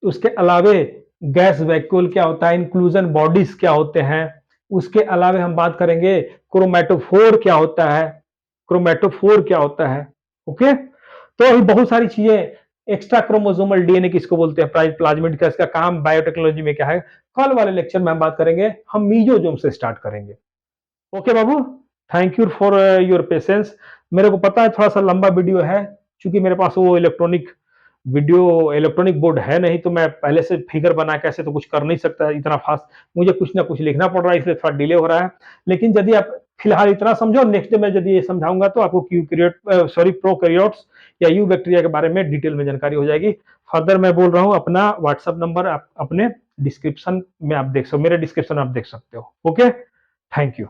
उसके अलावे गैस वैक्यूल क्या होता है, इंक्लूजन बॉडीज क्या होते हैं, उसके अलावे हम बात करेंगे क्रोमेटोफोर क्या होता है, क्रोमेटोफोर क्या होता है। ओके, तो अभी बहुत सारी चीजें, एक्स्ट्रा क्रोमोसोमल डीएनए किसको बोलते हैं, प्लाज्मिड का इसका काम बायोटेक्नोलॉजी में क्या है, कल वाले लेक्चर में हम बात करेंगे, हम मीजोजोम से स्टार्ट करेंगे। Okay Babu, thank you for your patience. मेरे को पता है थोड़ा सा लंबा वीडियो है, क्योंकि मेरे पास वो इलेक्ट्रॉनिक बोर्ड है नहीं, तो मैं पहले से फिगर बना के ऐसे तो कुछ कर नहीं सकता इतना फास्ट, मुझे कुछ ना कुछ लिखना पड़ रहा है, इसलिए थोड़ा डिले हो रहा है। लेकिन यदि आप फिलहाल इतना समझो, नेक्स्ट डे मैं यदि ये समझाऊंगा तो आपको प्रोकैरियोट्स या यू बैक्टीरिया के बारे में डिटेल में जानकारी हो जाएगी। फर्दर मैं बोल रहा हूँ, अपना व्हाट्सएप नंबर आप अपने डिस्क्रिप्शन में आप देख सकते हो, मेरे डिस्क्रिप्शन में आप देख सकते हो। Okay, thank you.